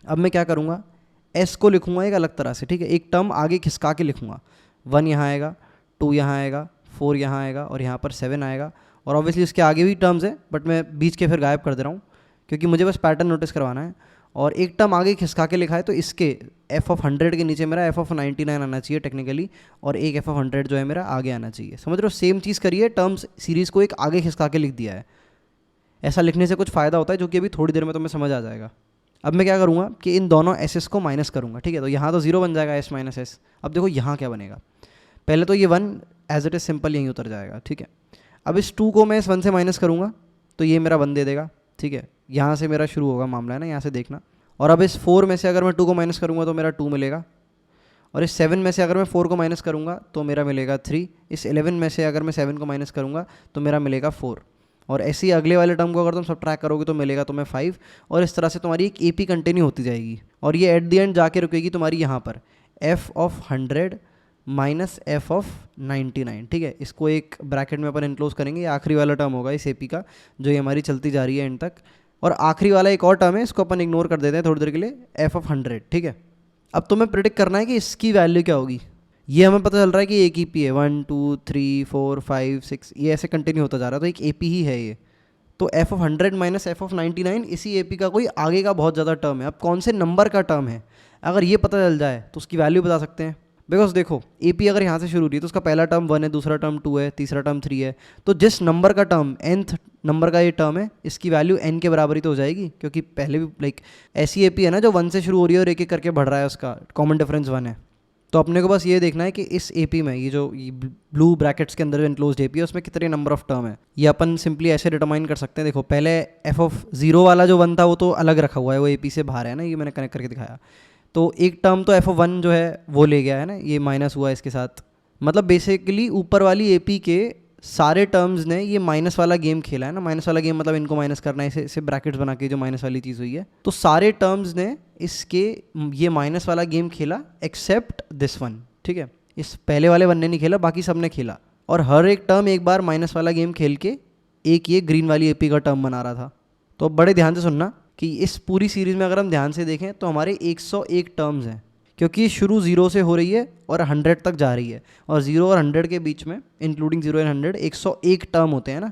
अब मैं क्या करूँगा, एस को लिखूँगा एक अलग तरह से, ठीक है, एक टर्म आगे खिसका के लिखूँगा, 1 यहाँ आएगा, 2 यहाँ आएगा, 4 यहाँ आएगा, और यहाँ पर 7 आएगा, और ऑब्वियसली इसके आगे भी टर्म्स है, बट मैं बीच के फिर गायब कर दे रहा हूँ क्योंकि मुझे बस पैटर्न नोटिस करवाना है। और एक टर्म आगे खिसका के लिखा है, तो इसके एफ ऑफ 100 के नीचे मेरा एफ ऑफ 99 आना चाहिए टेक्निकली, और एक एफ ऑफ 100 जो है मेरा आगे आना चाहिए। समझ रहे हो, सेम चीज़ करिए, टर्म्स सीरीज़ को एक आगे खिसका के लिख दिया है। ऐसा लिखने से कुछ फ़ायदा होता है जो कि अभी थोड़ी देर में तुम्हें समझ आ जाएगा। अब मैं क्या करूँगा कि इन दोनों एस को माइनस करूँगा, ठीक है। तो यहाँ तो 0 बन जाएगा एस माइनस एस। अब देखो यहाँ क्या बनेगा, पहले तो ये 1 एज इट इज़ सिंपल यहीं उतर जाएगा, ठीक है। अब इस 2 को मैं इस 1 से माइनस करूँगा तो ये मेरा 1 दे देगा, ठीक है। यहाँ से मेरा शुरू होगा मामला, है ना, यहाँ से देखना। और अब इस 4 में से अगर मैं 2 को माइनस करूँगा तो मेरा 2 मिलेगा, और इस 7 में से अगर मैं 4 को माइनस करूँगा तो मेरा मिलेगा 3। इस 11 में से अगर मैं 7 को माइनस करूँगा तो मेरा मिलेगा 4। और ऐसे ही अगले वाले टर्म को अगर तुम सब्ट्रैक्ट करोगे तो मिलेगा तुम्हें 5। और इस तरह से तुम्हारी एक AP कंटिन्यू होती जाएगी, और ये एट द एंड जाके रुकेगी तुम्हारी यहाँ पर f of 100 minus f of 99, ठीक है। इसको एक ब्रैकेट में अपन इनक्लोज करेंगे, ये आखिरी वाला टर्म होगा इस AP का, जो ये हमारी चलती जा रही है एंड तक। और आखिरी वाला एक और टर्म है, इसको अपन इग्नोर कर देते हैं थोड़ी देर के लिए, एफ ऑफ 100, ठीक है। अब तुम्हें प्रिडिक्ट करना है कि इसकी वैल्यू क्या होगी। ये हमें पता चल रहा है कि एक AP है, 1 2 3 4 5 6, ये ऐसे कंटिन्यू होता जा रहा है, तो एक AP ही है ये। तो f of 100 minus f of 99 इसी AP का कोई आगे का बहुत ज़्यादा टर्म है। अब कौन से नंबर का टर्म है, अगर ये पता चल जाए तो उसकी वैल्यू बता सकते हैं। बिकॉज देखो AP अगर यहाँ से शुरू हो रही है तो उसका पहला टर्म 1 है, दूसरा टर्म 2 है, तीसरा टर्म 3 है। तो जिस नंबर का टर्म nth नंबर का ये टर्म है, इसकी वैल्यू n के बराबर ही तो हो जाएगी, क्योंकि पहले भी लाइक ऐसी AP है ना जो 1 से शुरू हो रही है और एक एक करके बढ़ रहा है, उसका कॉमन डिफरेंस 1 है। तो अपने को बस ये देखना है कि इस AP में ये जो ब्लू ब्रैकेट्स के अंदर जो इनक्लोज्ड AP है उसमें कितने नंबर ऑफ टर्म है। ये अपन सिंपली ऐसे डिटरमाइन कर सकते हैं। देखो पहले एफ ऑफ 0 वाला जो 1 था वो तो अलग रखा हुआ है, वो AP से बाहर है ना, ये मैंने कनेक्ट करके दिखाया। तो एक टर्म तो एफ ऑफ 1 जो है वो ले गया है ना, ये माइनस हुआ है इसके साथ। मतलब बेसिकली ऊपर वाली AP के सारे टर्म्स ने ये माइनस वाला गेम खेला है ना। माइनस वाला गेम मतलब इनको माइनस करना है, इसे ब्रैकेट्स बना के जो माइनस वाली चीज़ हुई है। तो सारे टर्म्स ने इसके ये माइनस वाला गेम खेला एक्सेप्ट दिस वन, ठीक है। इस पहले वाले वन ने नहीं खेला, बाकी सब ने खेला। और हर एक टर्म एक बार माइनस वाला गेम खेल के एक ये ग्रीन वाली AP का टर्म बना रहा था। तो अब बड़े ध्यान से सुनना कि इस पूरी सीरीज़ में अगर हम ध्यान से देखें तो हमारे 101 टर्म्स हैं, क्योंकि शुरू 0 से हो रही है और 100 तक जा रही है। और 0 और 100 के बीच में, इंक्लूडिंग 0 एंड 100, 101 टर्म होते हैं ना।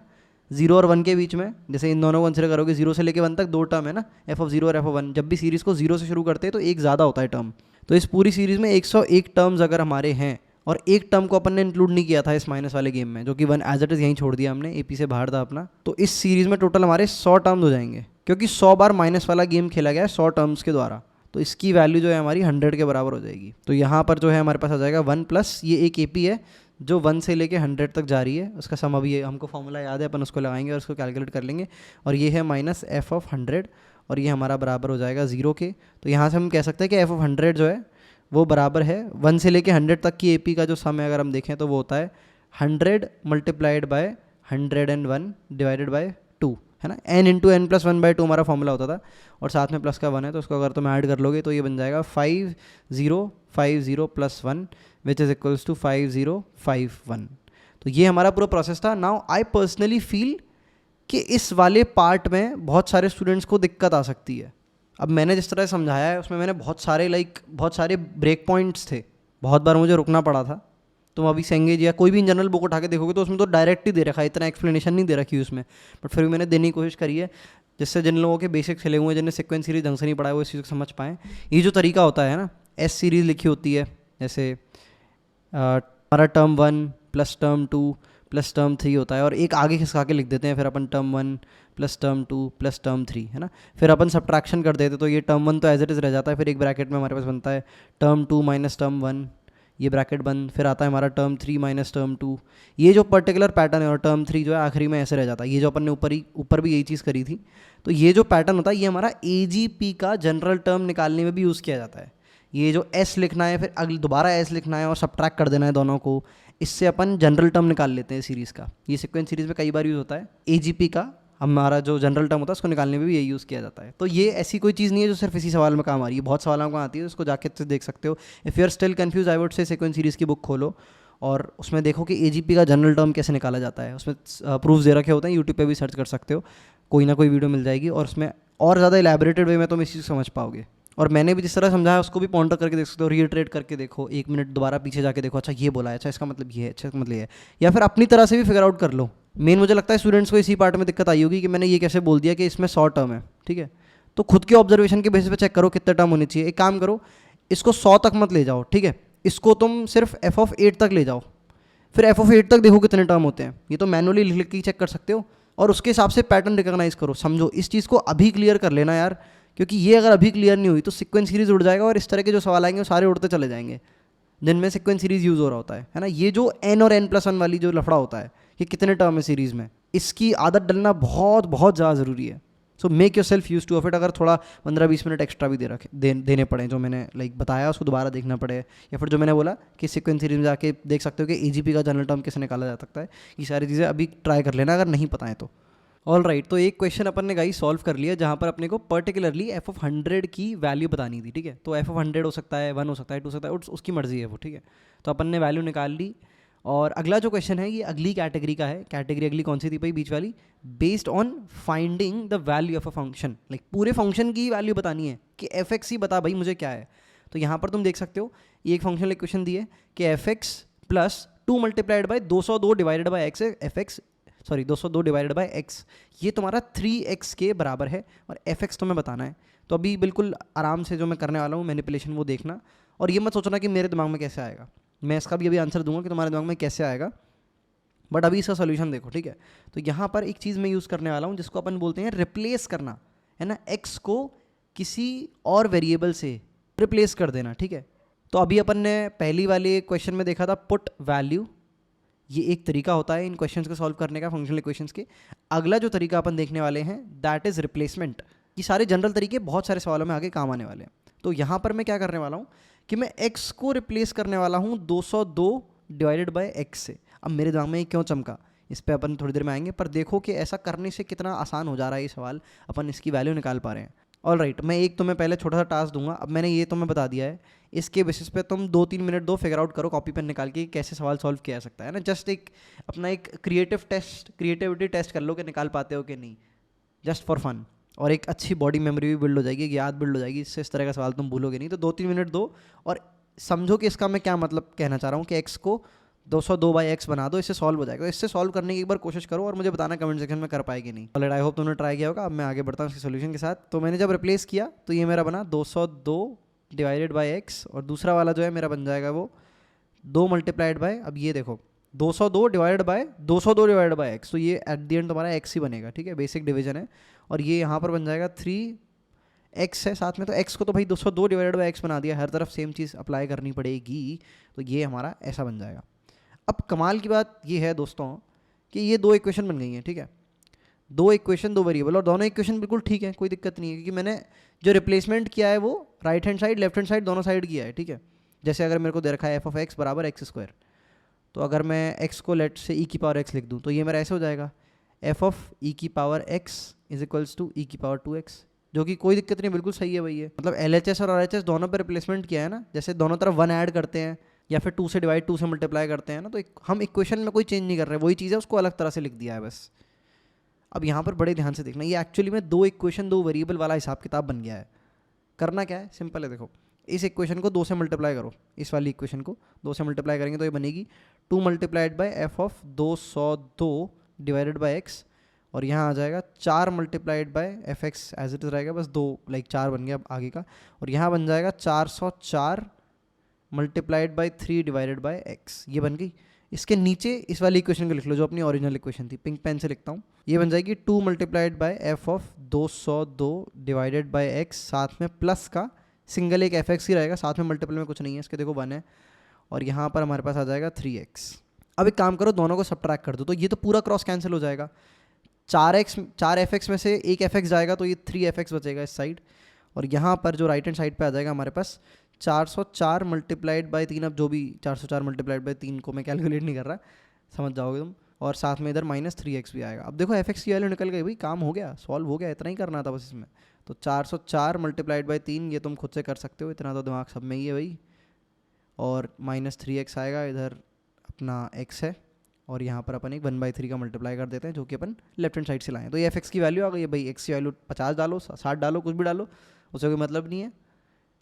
0 और 1 के बीच में, जैसे इन दोनों को कंसिडर करोगे, 0 से लेके 1 तक 2 टर्म है ना, एफ ऑफ 0 और एफ ऑफ 1। जब भी सीरीज़ को 0 से शुरू करते हैं तो एक ज़्यादा होता है टर्म। तो इस पूरी सीरीज़ में 101 टर्म्स अगर हमारे हैं, और एक टर्म को अपन ने इंक्लूड नहीं किया था इस माइनस वाले गेम में, जो कि 1 एज इट इज़ यहीं छोड़ दिया हमने, AP से बाहर था अपना, तो इस सीरीज़ में टोटल हमारे 100 टर्म्स हो जाएंगे, क्योंकि 100 बार माइनस वाला गेम खेला गया है 100 टर्म्स के द्वारा। तो इसकी वैल्यू जो है हमारी 100 के बराबर हो जाएगी। तो यहाँ पर जो है हमारे पास आ जाएगा 1 प्लस ये एक AP है जो 1 से लेके 100 तक जा रही है, उसका सम अभी हमको फॉर्मूला याद है, अपन उसको लगाएंगे और उसको कैलकुलेट कर लेंगे। और ये है माइनस एफ ऑफ 100, और ये हमारा बराबर हो जाएगा 0 के। तो यहाँ से हम कह सकते हैं कि एफ ऑफ 100 जो है वो बराबर है 1 से लेके 100 तक की AP का जो सम है, अगर हम देखें तो वो होता है 100 मल्टीप्लाइड बाय 101 डिवाइडेड बाय 2, है ना। n इंटू n प्लस 1/2 हमारा फॉर्मूला होता था, और साथ में प्लस का 1 है, तो उसको अगर तुम ऐड कर लोगे तो ये बन जाएगा 5050 plus 1 which is equals to 5051। तो ये हमारा पूरा प्रोसेस था। नाउ आई पर्सनली फील कि इस वाले पार्ट में बहुत सारे स्टूडेंट्स को दिक्कत आ सकती है। अब मैंने जिस तरह समझाया है उसमें मैंने बहुत सारे ब्रेक पॉइंट्स थे, बहुत बार मुझे रुकना पड़ा था। तुम अभी सेंगेज या कोई भी इन जनरल बुक उठा के देखोगे तो उसमें तो डायरेक्ट ही दे रखा है, इतना एक्सप्लेनेशन नहीं दे रखी उसमें, बट फिर भी मैंने देने की कोशिश करी है, जिससे जिन लोगों के बेसिक्स खेले हुए हैं, जिन्हें सीक्वेंस सीरीज ढंग से नहीं पढ़ा है, वो इस चीज़ को समझ पाएँ। ये जो तरीका होता है ना, S सीरीज़ लिखी होती है, जैसे हमारा term 1 plus term 2 plus term 3 होता है, और एक आगे खिसका के लिख देते हैं, फिर अपन term 1 plus term 2 plus term 3, है ना। फिर अपन सब्ट्रैक्शन कर देते तो ये टर्म 1 तो एज इट इज़ रह जाता है, फिर एक ब्रैकेट में हमारे पास बनता है टर्म 2 माइनस टर्म 1, ये ब्रैकेट बंद, फिर आता है हमारा टर्म 3 माइनस टर्म 2। ये जो पर्टिकुलर पैटर्न है, और टर्म 3 जो है आखिरी में ऐसे रह जाता है। ये जो अपन ने ऊपर भी यही चीज़ करी थी, तो ये जो पैटर्न होता है ये हमारा AGP का जनरल टर्म निकालने में भी यूज़ किया जाता है। ये जो S लिखना है, फिर अगली दोबारा S लिखना है और सब्ट्रैक्ट कर देना है दोनों को, इससे अपन जनरल टर्म निकाल लेते हैं सीरीज़ का। ये सीक्वेंस सीरीज़ में कई बार यूज़ होता है। AGP का हमारा जो जनरल टर्म होता है उसको निकालने में भी यही यूज़ किया जाता है। तो ये ऐसी कोई चीज़ नहीं है जो सिर्फ इसी सवाल में काम आ रही है, बहुत सवालों को आती है, उसको जाके अच्छे से देख सकते हो। If you are still confuse, I would say sequence series की बुक खोलो और उसमें देखो कि AGP का जनरल टर्म कैसे निकाला जाता है। उसमें प्रूफ्स दे रखे होते हैं, यूट्यूब पे भी सर्च कर सकते हो, कोई ना कोई वीडियो मिल जाएगी, और उसमें और ज़्यादा इलेबोरेटेड वे में तुम इस चीज़ को समझ पाओगे। और मैंने भी जिस तरह समझाया उसको भी पॉइंटर करके देख सकते हो, रीइटरेट करके देखो, 1 मिनट दोबारा पीछे जाके देखो, अच्छा ये बोला है, अच्छा इसका मतलब ये है, अच्छा इसका मतलब ये है, या फिर अपनी तरह से भी फिगर आउट कर लो। मेन मुझे लगता है स्टूडेंट्स को इसी पार्ट में दिक्कत आई होगी कि मैंने ये कैसे बोल दिया कि इसमें 100 टर्म है, ठीक है। तो खुद के ऑब्जर्वेशन के बेसिस पे चेक करो कितने टर्म होने चाहिए। एक काम करो, इसको 100 तक मत ले जाओ, ठीक है, इसको तुम सिर्फ f(8) तक ले जाओ, फिर f(8) तक देखो कितने टर्म होते हैं। ये तो मैनुअली लिख लिख के चेक कर सकते हो, और उसके हिसाब से पैटर्न रिकॉग्नाइज करो। समझो, इस चीज़ को अभी क्लियर कर लेना यार, क्योंकि ये अगर अभी क्लियर नहीं हुई तो सीक्वेंस सीरीज उड़ जाएगा और इस तरह के जो सवाल आएंगे वो सारे उड़ते चले जाएंगे जिनमें सीक्वेंस सीरीज यूज़ हो रहा होता है ना। ये जो n और n+1 वाली जो लफड़ा होता है कि कितने टर्म है सीरीज़ में, इसकी आदत डलना बहुत बहुत ज़्यादा ज़रूरी है। So make your self use two of it. अगर थोड़ा 15-20 मिनट एक्स्ट्रा भी देने पड़े, जो मैंने बताया उसको दोबारा देखना पड़े, या फिर जो मैंने बोला कि सीक्वेंस सीरीज में जाके देख सकते हो कि AGP का जनरल टर्म कैसे निकाला जा सकता है, ये सारी चीज़ें अभी ट्राई कर लेना अगर नहीं पता है तो। ऑल राइट, तो एक क्वेश्चन अपन ने गाइस सॉल्व कर लिया जहाँ पर अपने को पर्टिकुलरली f(100) की वैल्यू बतानी थी, ठीक है। तो f(100) हो सकता है, 1 हो सकता है, 2 हो सकता है, उसकी मर्जी है वो, ठीक है। तो अपन ने वैल्यू निकाल ली। और अगला जो क्वेश्चन है ये अगली कैटेगरी का है। कैटेगरी अगली कौन सी थी भाई, बीच वाली, based on finding the value of a function. Like पूरे फंक्शन की वैल्यू बतानी है कि f(x) ही बता भाई मुझे क्या है। तो यहाँ पर तुम देख सकते हो ये एक फंक्शनल इक्वेशन दी है कि f(x) + 2 × 202 डिवाइडेड बाई x है। 202 डिवाइडेड बाई x, ये तुम्हारा 3x के बराबर है, और f(x) तुम्हें बताना है। तो अभी बिल्कुल आराम से जो मैं करने वाला हूँ मैनिपुलेशन वो देखना, और ये मत सोचना कि मेरे दिमाग में कैसे आएगा। मैं इसका भी अभी आंसर दूंगा कि तुम्हारे दिमाग में कैसे आएगा, बट अभी इसका सोल्यूशन देखो, ठीक है। तो यहाँ पर एक चीज़ मैं यूज़ करने वाला हूँ जिसको अपन बोलते हैं रिप्लेस करना, है ना। x को किसी और वेरिएबल से रिप्लेस कर देना, ठीक है। तो अभी अपन ने पहली वाले क्वेश्चन में देखा था पुट वैल्यू, ये एक तरीका होता है इन क्वेश्चंस को सॉल्व करने का, फंक्शनल इक्वेशंस के। अगला जो तरीका अपन देखने वाले हैं दैट इज़ रिप्लेसमेंट। ये सारे जनरल तरीके बहुत सारे सवालों में आगे काम आने वाले हैं। तो यहाँ पर मैं क्या करने वाला हूँ कि मैं x को रिप्लेस करने वाला हूँ 202 डिवाइडेड बाय x से। अब मेरे दिमाग में ये क्यों चमका, इस पर अपन थोड़ी देर में आएंगे, पर देखो कि ऐसा करने से कितना आसान हो जा रहा है ये सवाल, अपन इसकी वैल्यू निकाल पा रहे हैं। ऑल राइट, मैं एक तुम्हें पहले छोटा सा टास्क दूंगा। अब मैंने ये तुम्हें बता दिया है, इसके बेसिस पे तुम 2-3 मिनट दो, फिगर आउट करो कॉपी पेन निकाल के कैसे सवाल सॉल्व किया जा सकता है ना। जस्ट एक अपना एक क्रिएटिविटी टेस्ट कर लो कि निकाल पाते हो कि नहीं, जस्ट फॉर फन। और एक अच्छी बॉडी मेमोरी भी बिल्ड हो जाएगी, एक याद बिल्ड हो जाएगी, इससे इस तरह का सवाल तुम भूलोगे नहीं। तो 2-3 मिनट दो और समझो कि इसका मैं क्या मतलब कहना चाह रहा हूँ कि x को 202/x बना दो, इससे सॉल्व हो जाएगा। इससे सॉल्व करने की एक बार कोशिश करो और मुझे बताना कमेंट सेक्शन में कर पाएगी नहीं। ऑलराइट, आई होप तुमने ट्राई किया होगा। अब मैं आगे बढ़ता हूँ इसके सोल्यूशन के साथ। तो मैंने जब रिप्लेस किया तो ये मेरा बना 202 डिवाइडेड बाई x, और दूसरा वाला जो है मेरा बन जाएगा वो 2 मल्टीप्लाइड बाय, अब ये देखो 202 डिवाइडेड बाय x, तो ये एट द एंड तुम्हारा x ही बनेगा, ठीक है, बेसिक डिवीजन है। और ये यहाँ पर बन जाएगा 3x है साथ में, तो x को तो भाई 202 डिवाइडेड बाय x बना दिया, हर तरफ सेम चीज़ अप्लाई करनी पड़ेगी, तो ये हमारा ऐसा बन जाएगा। अब कमाल की बात ये है दोस्तों कि ये 2 इक्वेशन बन गई हैं, ठीक है, 2 इक्वेशन 2 वेरिएबल, और दोनों इक्वेशन बिल्कुल ठीक है, कोई दिक्कत नहीं है, क्योंकि मैंने जो रिप्लेसमेंट किया है वो right hand side left hand side दोनों साइड किया है, ठीक है। जैसे अगर मेरे को दे रखा है f(x) बराबर x², तो अगर मैं x को लेट से e⁻x लिख दूँ तो ये मेरा ऐसे हो जाएगा f(e⁻x) = e⁻2x, जो कि कोई दिक्कत नहीं, बिल्कुल सही है भाई। ये मतलब LHS और RHS दोनों पे रिप्लेसमेंट किया है ना, जैसे दोनों तरफ 1 ऐड करते हैं या फिर 2 से डिवाइड 2 से मल्टीप्लाई करते हैं ना, तो हम इक्वेशन में कोई चेंज नहीं कर रहे, वही चीज़ है, उसको अलग तरह से लिख दिया है बस। अब यहाँ पर बड़े ध्यान से देखना, ये एक्चुअली में 2 इक्वेशन 2 वेरिएबल वाला हिसाब किताब बन गया है। करना क्या है, सिंपल है, देखो इस इक्वेशन को 2 से मल्टीप्लाई करो, इस वाली इक्वेशन को 2 से मल्टीप्लाई करेंगे तो ये बनेगी 2 multiplied by f(202 divided by x), और यहाँ आ जाएगा 4 multiplied by f(x) as it is रहेगा, बस 2 लाइक 4 बन गया अब आगे का, और यहाँ बन जाएगा 404 multiplied by 3 divided by x, ये बन गई। इसके नीचे इस वाली इक्वेशन को लिख लो जो अपनी ओरिजिनल इक्वेशन थी, पिंक पेन से लिखता हूँ, ये बन जाएगी 2 multiplied by f(202 divided by x), साथ में प्लस का सिंगल एक f(x) ही रहेगा, साथ में मल्टीपल में कुछ नहीं है, इसके देखो 1 है, और यहाँ पर हमारे पास आ जाएगा 3x। अब एक काम करो, दोनों को सब्ट्रैक्ट कर दो, तो ये तो पूरा क्रॉस कैंसिल हो जाएगा, 4 f(x) में से एक f(x) जाएगा तो ये 3f(x) बचेगा इस साइड, और यहाँ पर जो राइट हैंड साइड पे आ जाएगा हमारे पास 404 मल्टीप्लाइड बाय 3, अब जो भी 404 मल्टीप्लाइड बाय 3 को मैं कैलकुलेट नहीं कर रहा, समझ जाओगे तुम, और साथ में इधर -3x भी आएगा। अब देखो f(x) की वैल्यू निकल गई भाई, काम हो गया, सॉल्व हो गया, इतना ही करना था बस इसमें। तो 404 मल्टीप्लाइड बाय 3 ये तुम खुद से कर सकते हो, इतना तो दिमाग सब में ही है भाई, और -3x आएगा, इधर अपना x है, और यहाँ पर अपन एक 1/3 का मल्टीप्लाई कर देते हैं जो कि अपन लेफ्ट हैंड साइड से लाएं, तो ये f(x) की वैल्यू आ गई है भाई। x की वैल्यू 50 डालो, 60 डालो, कुछ भी डालो, उससे कोई मतलब नहीं है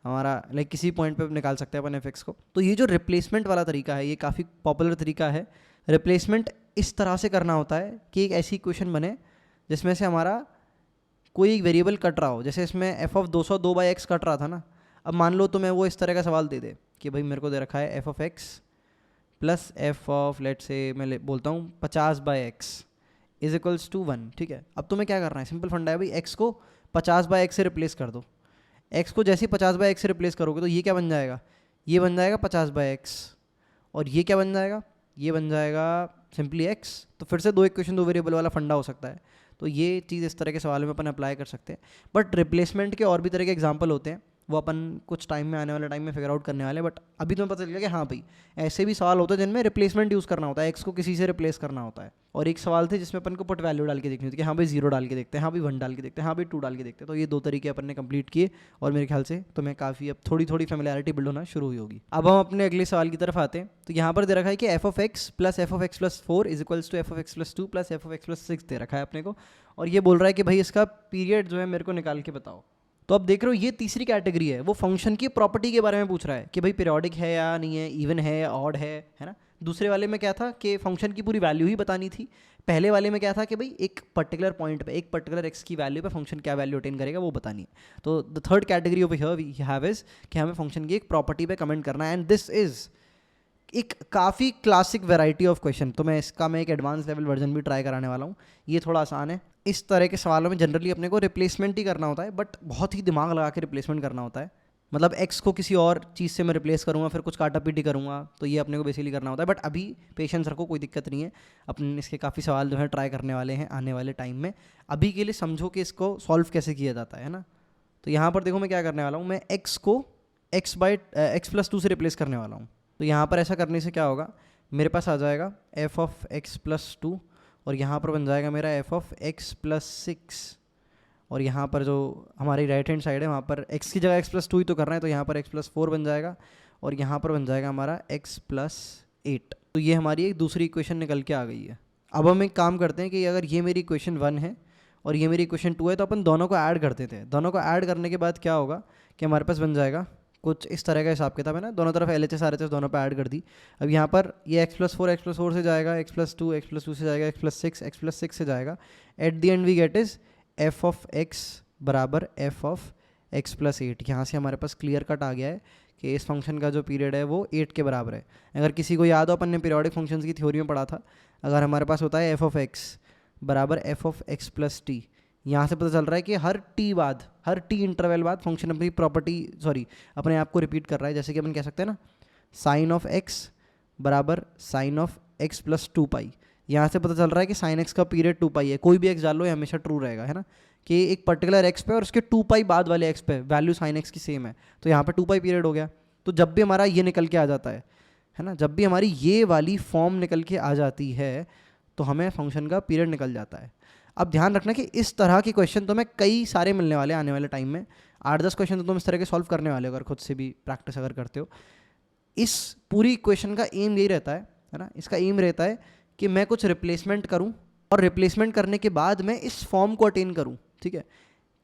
हमारा, लाइक किसी पॉइंट पे निकाल सकते हैं अपन f(x) को। तो ये जो रिप्लेसमेंट वाला तरीका है ये काफ़ी पॉपुलर तरीका है। रिप्लेसमेंट इस तरह से करना होता है कि एक ऐसी इक्वेशन बने जिसमें से हमारा कोई एक वेरिएबल कट रहा हो, जैसे इसमें एफ ऑफ 202/x कट रहा था ना, अब मान लो तो मैं वो इस तरह का सवाल दे दे कि भाई मेरे को दे रखा है f of x plus f of let say मैं बोलता हूँ 50/x इज इक्वल्स टू 1, ठीक है। अब तुम्हें क्या करना है, सिंपल फंडा है भाई, x को 50/x से रिप्लेस कर दो। x को जैसे ही 50/x से रिप्लेस करोगे तो ये क्या बन जाएगा, ये बन जाएगा 50/x, और ये क्या बन जाएगा, ये बन जाएगा सिंपली x। तो फिर से दो इक्वेशन दो वेरिएबल वाला फंडा हो सकता है। तो ये चीज़ इस तरह के सवाल में अपन अप्लाई कर सकते हैं। बट रिप्लेसमेंट के और भी तरह के एग्जाम्पल होते हैं, वो अपन कुछ टाइम में, आने वाले टाइम में फिगर आउट करने वाले हैं। बट अभी तुम्हें पता चल गया कि हाँ भाई ऐसे भी सवाल होते हैं जिनमें रिप्लेसमेंट यूज़ करना होता है, एक्स को किसी से रिप्लेस करना होता है। और एक सवाल थे जिसमें अपन को पुट वैल्यू डाल के देखनी होती है कि हाँ भाई 0 डाल के देखते हैं, हाँ भाई 1 डाल के देखते हैं, हाँ भाई 2 डाल के देखते हैं। तो ये दो तरीके अपन ने कंप्लीट किए और मेरे ख्याल से तुम्हें काफ़ी अब थोड़ी थोड़ी फेमिलियरिटी बिल्ड होना शुरू हुई होगी। अब हम अपने अगले सवाल की तरफ आते हैं। तो यहाँ पर दे रखा है कि f of x plus f of x plus 4 is equals to f of x plus 2 plus f of x plus 6 दे रखा है अपने को, और ये बोल रहा है कि भाई इसका पीरियड जो है मेरे को निकाल के बताओ। तो अब देख रहे हो ये तीसरी कैटेगरी है, वो फंक्शन की प्रॉपर्टी के बारे में पूछ रहा है कि भाई पीरियोडिक है या नहीं है, इवन है या ऑड है ना। दूसरे वाले में क्या था कि फंक्शन की पूरी वैल्यू ही बतानी थी। पहले वाले में क्या था कि भाई एक पर्टिकुलर पॉइंट पे, एक पर्टिकुलर एक्स की वैल्यू पे फंक्शन क्या वैल्यू अटेन करेगा वो बतानी है। तो the third category of here we have is कि हमें फंक्शन की एक प्रॉपर्टी पे कमेंट करना है, एंड दिस इज एक काफ़ी क्लासिक वैरायटी ऑफ क्वेश्चन। तो मैं एक एडवांस लेवल वर्जन भी ट्राई कराने वाला हूँ, ये थोड़ा आसान है। इस तरह के सवालों में जनरली अपने को रिप्लेसमेंट ही करना होता है, बट बहुत ही दिमाग लगा के रिप्लेसमेंट करना होता है। मतलब एक्स को किसी और चीज़ से मैं रिप्लेस करूँगा, फिर कुछ काटा पीटी करूँगा, तो ये अपने को बेसिकली करना होता है। बट अभी पेशेंस रखो, कोई दिक्कत नहीं है, अपन इसके काफ़ी सवाल जो है ट्राई करने वाले हैं आने वाले टाइम में। अभी के लिए समझो कि इसको सॉल्व कैसे किया जाता है ना। तो यहाँ पर देखो मैं क्या करने वाला हूँ, मैं एक्स को एक्स प्लस 2 से रिप्लेस करने वाला हूँ। तो यहाँ पर ऐसा करने से क्या होगा, मेरे पास आ जाएगा एफ ऑफ एक्स प्लस 2, और यहाँ पर बन जाएगा मेरा एफ ऑफ एक्स प्लस 6, और यहाँ पर जो हमारी राइट हैंड साइड है वहाँ पर x की जगह x प्लस 2 ही तो करना है, तो यहाँ पर x प्लस 4 बन जाएगा, और यहाँ पर बन जाएगा हमारा x प्लस 8। तो ये हमारी एक दूसरी इक्वेशन निकल के आ गई है। अब हम एक काम करते हैं कि अगर ये मेरी इक्वेशन 1 है और ये मेरी इक्वेशन 2 है, तो अपन दोनों को ऐड कर देते हैं। दोनों को ऐड करने के बाद क्या होगा कि हमारे पास बन जाएगा कुछ इस तरह का हिसाब किताब है ना। दोनों तरफ LHS RHS दोनों पे ऐड कर दी। अब यहाँ पर ये x प्लस 4 से जाएगा, x प्लस 2 से जाएगा, x प्लस 6 से जाएगा। At the end we get is f of x बराबर एफ ऑफ एक्स प्लस 8। यहाँ से हमारे पास क्लियर कट आ गया है कि इस फंक्शन का जो पीरियड है वो 8 के बराबर है। अगर किसी को याद हो, अपन ने पीरियोडिक फंक्शंस की थ्योरी में पढ़ा था, अगर हमारे पास होता है एफ ऑफ एक्स बराबर f of x plus T, यहाँ से पता चल रहा है कि हर टी इंटरवल बाद फंक्शन अपनी प्रॉपर्टी अपने आप को रिपीट कर रहा है। जैसे कि अपन कह सकते हैं ना, साइन ऑफ एक्स बराबर साइन ऑफ एक्स प्लस 2 पाई। यहाँ से पता चल रहा है कि साइन एक्स का पीरियड 2 पाई है। कोई भी एक्स डाल लो ये हमेशा ट्रू रहेगा, है ना, कि एक पर्टिकुलर एक्स पे और उसके 2 पाई बाद वाले एक्स पे वैल्यू साइन एक्स की सेम है, तो यहाँ पे 2 पाई पीरियड हो गया। तो जब भी हमारा ये निकल के आ जाता है ना, जब भी हमारी ये वाली फॉर्म निकल के आ जाती है तो हमें फंक्शन का पीरियड निकल जाता है। अब ध्यान रखना कि इस तरह के क्वेश्चन तुम्हें कई सारे मिलने वाले हैं आने वाले टाइम में। 8-10 क्वेश्चन तो तुम इस तरह के सॉल्व करने वाले हो अगर खुद से भी प्रैक्टिस अगर करते हो। इस पूरी क्वेश्चन का एम यही रहता है ना, इसका एम रहता है कि मैं कुछ रिप्लेसमेंट करूं और रिप्लेसमेंट करने के बाद मैं इस फॉर्म को अटेन करूं, ठीक है।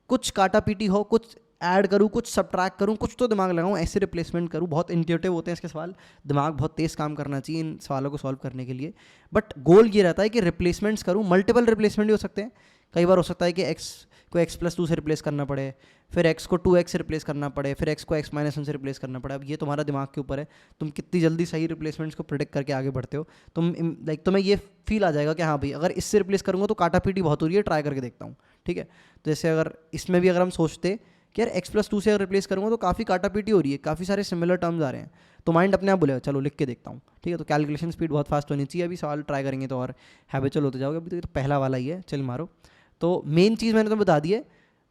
कुछ काटा पीटी हो, कुछ ऐड करूं, कुछ सब्ट्रैक्ट करूं, कुछ तो दिमाग लगाऊं, ऐसे रिप्लेसमेंट करूं। बहुत इंट्यूटिव होते हैं इसके सवाल, दिमाग बहुत तेज़ काम करना चाहिए इन सवालों को सॉल्व करने के लिए। बट गोल ये रहता है कि रिप्लेसमेंट्स करूं, मल्टीपल रिप्लेसमेंट भी हो सकते हैं। कई बार हो सकता है कि एक्स को x प्लस 2 से रिप्लेस करना पड़े, फिर x को 2x से रिप्लेस करना पड़े, फिर x को x माइनस 1 से रिप्लेस करना पड़े। अब ये तुम्हारा दिमाग के ऊपर है, तुम कितनी जल्दी सही रिप्लेसमेंट्स को प्रेडिक्ट करके आगे बढ़ते हो। तुम्हें ये फील आ जाएगा कि हाँ भाई अगर इससे रिप्लेस करूँगा तो काटा पीटी बहुत हो रही है, ट्राई करके देखता हूँ, ठीक है। तो जैसे अगर इसमें भी अगर हम सोचते कि यार x प्लस 2 से अगर रिप्लेस करूँगा तो काफ़ी काटा पीटी हो रही है, काफ़ी सारे सिमिलर टर्म्स आ रहे हैं, तो माइंड अपने आप बोलेगा चलो लिख के देखता हूँ, ठीक है। तो कैलकुलेशन स्पीड बहुत फास्ट होनी चाहिए। अभी सवाल ट्राई करेंगे तो और हैबिचुअल होते जाओगे। अभी तो पहला वाला ही है, चल मारो। तो मेन चीज़ मैंने तुम्हें बता दी है,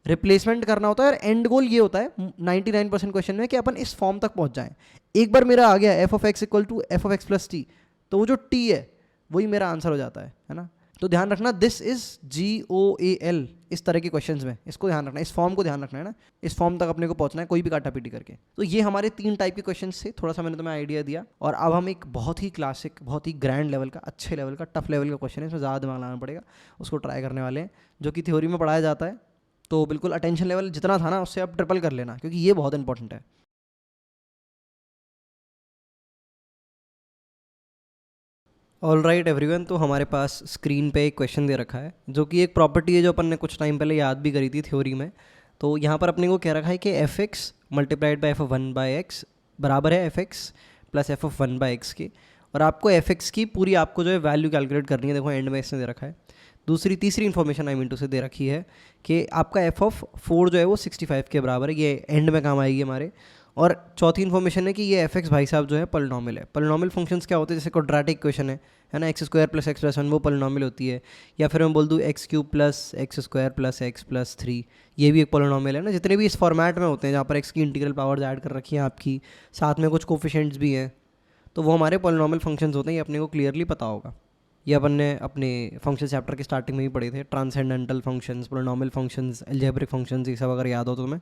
रिप्लेसमेंट करना होता है और एंड गोल ये होता है 99% क्वेश्चन में कि अपन इस फॉर्म तक पहुंच जाएं। एक बार मेरा आ गया f of x equal to f of x plus t, तो वो जो टी है वही मेरा आंसर हो जाता है ना। तो ध्यान रखना, दिस इज GOAL इस तरह के क्वेश्चंस में, इसको ध्यान रखना, इस फॉर्म को ध्यान रखना है ना, इस फॉर्म तक अपने को पहुंचना है कोई भी काटा पीटी करके। तो ये हमारे 3 टाइप के क्वेश्चंस थे, थोड़ा सा मैंने तुम्हें आइडिया दिया। और अब हम एक बहुत ही क्लासिक, बहुत ही ग्रैंड लेवल का, अच्छे लेवल का, टफ लेवल का क्वेश्चन है, इसमें ज़्यादा दिमाग लगाना पड़ेगा, उसको ट्राई करने वाले हैं, जो कि थ्योरी में पढ़ाया जाता है। तो बिल्कुल अटेंशन लेवल जितना था ना उससे अब ट्रिपल कर लेना, क्योंकि ये बहुत इंपॉर्टेंट है। ऑल राइट एवरीवन, तो हमारे पास स्क्रीन पे एक क्वेश्चन दे रखा है जो कि एक प्रॉपर्टी है जो अपन ने कुछ टाइम पहले याद भी करी थी थ्योरी में। तो यहाँ पर अपने को कह रखा है कि f x multiplied by f of one by x बराबर है f x plus f of one by x के, और आपको एफ एक्स की पूरी आपको जो है वैल्यू कैलकुलेट करनी है। देखो एंड में इसने दे रखा है। तीसरी इन्फॉर्मेशन आई मीन टू से दे रखी है कि आपका एफ ऑफ 4 जो है वो 65 के बराबर है, ये एंड में काम आएगी हमारे। और चौथी इन्फॉर्मेशन है कि ये एफ एक्स भाई साहब जो है पॉलिनॉमियल है। पॉलिनॉमियल फंक्शंस क्या होते हैं, जैसे क्वाड्रेटिक इक्वेशन है ना, x square plus x plus one, वो पॉलिनॉमियल होती है। या फिर मैं बोल दूँ x cube plus x square plus x plus 3, ये भी एक पॉलिनॉमियल है ना। जितने भी इस फॉर्मेट में होते हैं जहाँ पर एक्स की इंटीग्रल पावर्स ऐड कर रखी हैं आपकी, साथ में कुछ कोफिशिएंट्स भी हैं, तो वो हमारे पॉलिनॉमियल फंक्शंस होते हैं। ये अपने को क्लियरली पता होगा, ये अपन ने अपने फंक्शन चैप्टर के स्टार्टिंग में ही पढ़े थे। Transcendental functions, polynomial functions, algebraic functions, ये सब अगर याद हो तो तुम्हें।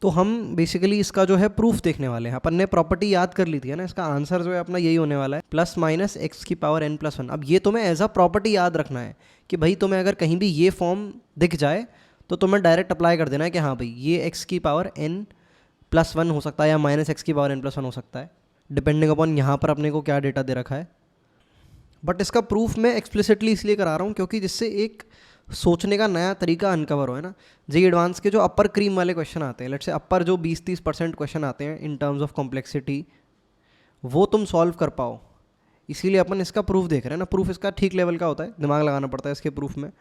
तो हम बेसिकली इसका जो है प्रूफ देखने वाले हैं। अपन ने प्रॉपर्टी याद कर ली थी है ना, इसका आंसर जो है अपना यही होने वाला है, प्लस माइनस एक्स की पावर एन प्लस वन। अब ये तुम्हें एज अ प्रॉपर्टी याद रखना है कि भाई तुम्हें अगर कहीं भी ये फॉर्म दिख जाए तो तुम्हें डायरेक्ट अप्लाई कर देना है कि हाँ भाई ये एक्स की पावर एन प्लस वन हो सकता है या माइनस एक्स की पावर एन प्लस वन हो सकता है, डिपेंडिंग अपॉन यहाँ पर अपने को क्या डेटा दे रखा है। बट इसका प्रूफ मैं एक्सप्लिसिटली इसलिए करा रहा हूँ क्योंकि जिससे एक सोचने का नया तरीका अनकवर हो, है ना। जेईई एडवांस के जो अपर क्रीम वाले क्वेश्चन आते हैं, लेट्स से अपर जो 20-30% क्वेश्चन आते हैं इन टर्म्स ऑफ कॉम्प्लेक्सिटी, वो तुम सॉल्व कर पाओ, इसीलिए अपन इसका प्रूफ देख रहे हैं ना। प्रूफ इसका ठीक लेवल का होता है, दिमाग लगाना पड़ता है इसके प्रूफ में,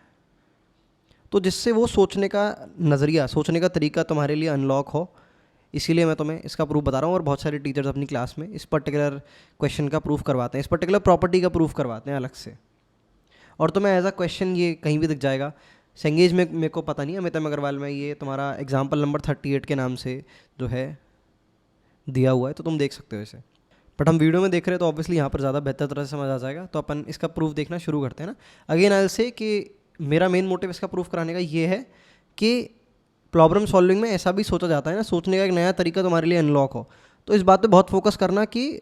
तो जिससे वो सोचने का नज़रिया, सोचने का तरीका तुम्हारे लिए अनलॉक हो, इसीलिए मैं तुम्हें इसका प्रूफ बता रहा हूँ। और बहुत सारे टीचर्स अपनी क्लास में इस पर्टिकुलर क्वेश्चन का प्रूफ करवाते हैं, इस पर्टिकुलर प्रॉपर्टी का प्रूफ करवाते हैं अलग से। और तुम्हें एज अ क्वेश्चन ये कहीं भी दिख जाएगा। सेंगेज में मेरे को पता नहीं है, अमित अग्रवाल में ये तुम्हारा एग्जाम्पल नंबर 38 के नाम से जो है दिया हुआ है, तो तुम देख सकते हो इसे। बट हम वीडियो में देख रहे हैं तो ऑब्वियसली यहाँ पर ज़्यादा बेहतर तरह से समझ आ जाएगा। तो अपन इसका प्रूफ देखना शुरू करते हैं ना। अगेन आई से कि मेरा मेन मोटिव इसका प्रूफ कराने का ये है कि प्रॉब्लम सॉल्विंग में ऐसा भी सोचा जाता है ना, सोचने का एक नया तरीका तुम्हारे लिए अनलॉक हो। तो इस बात पे बहुत फोकस करना कि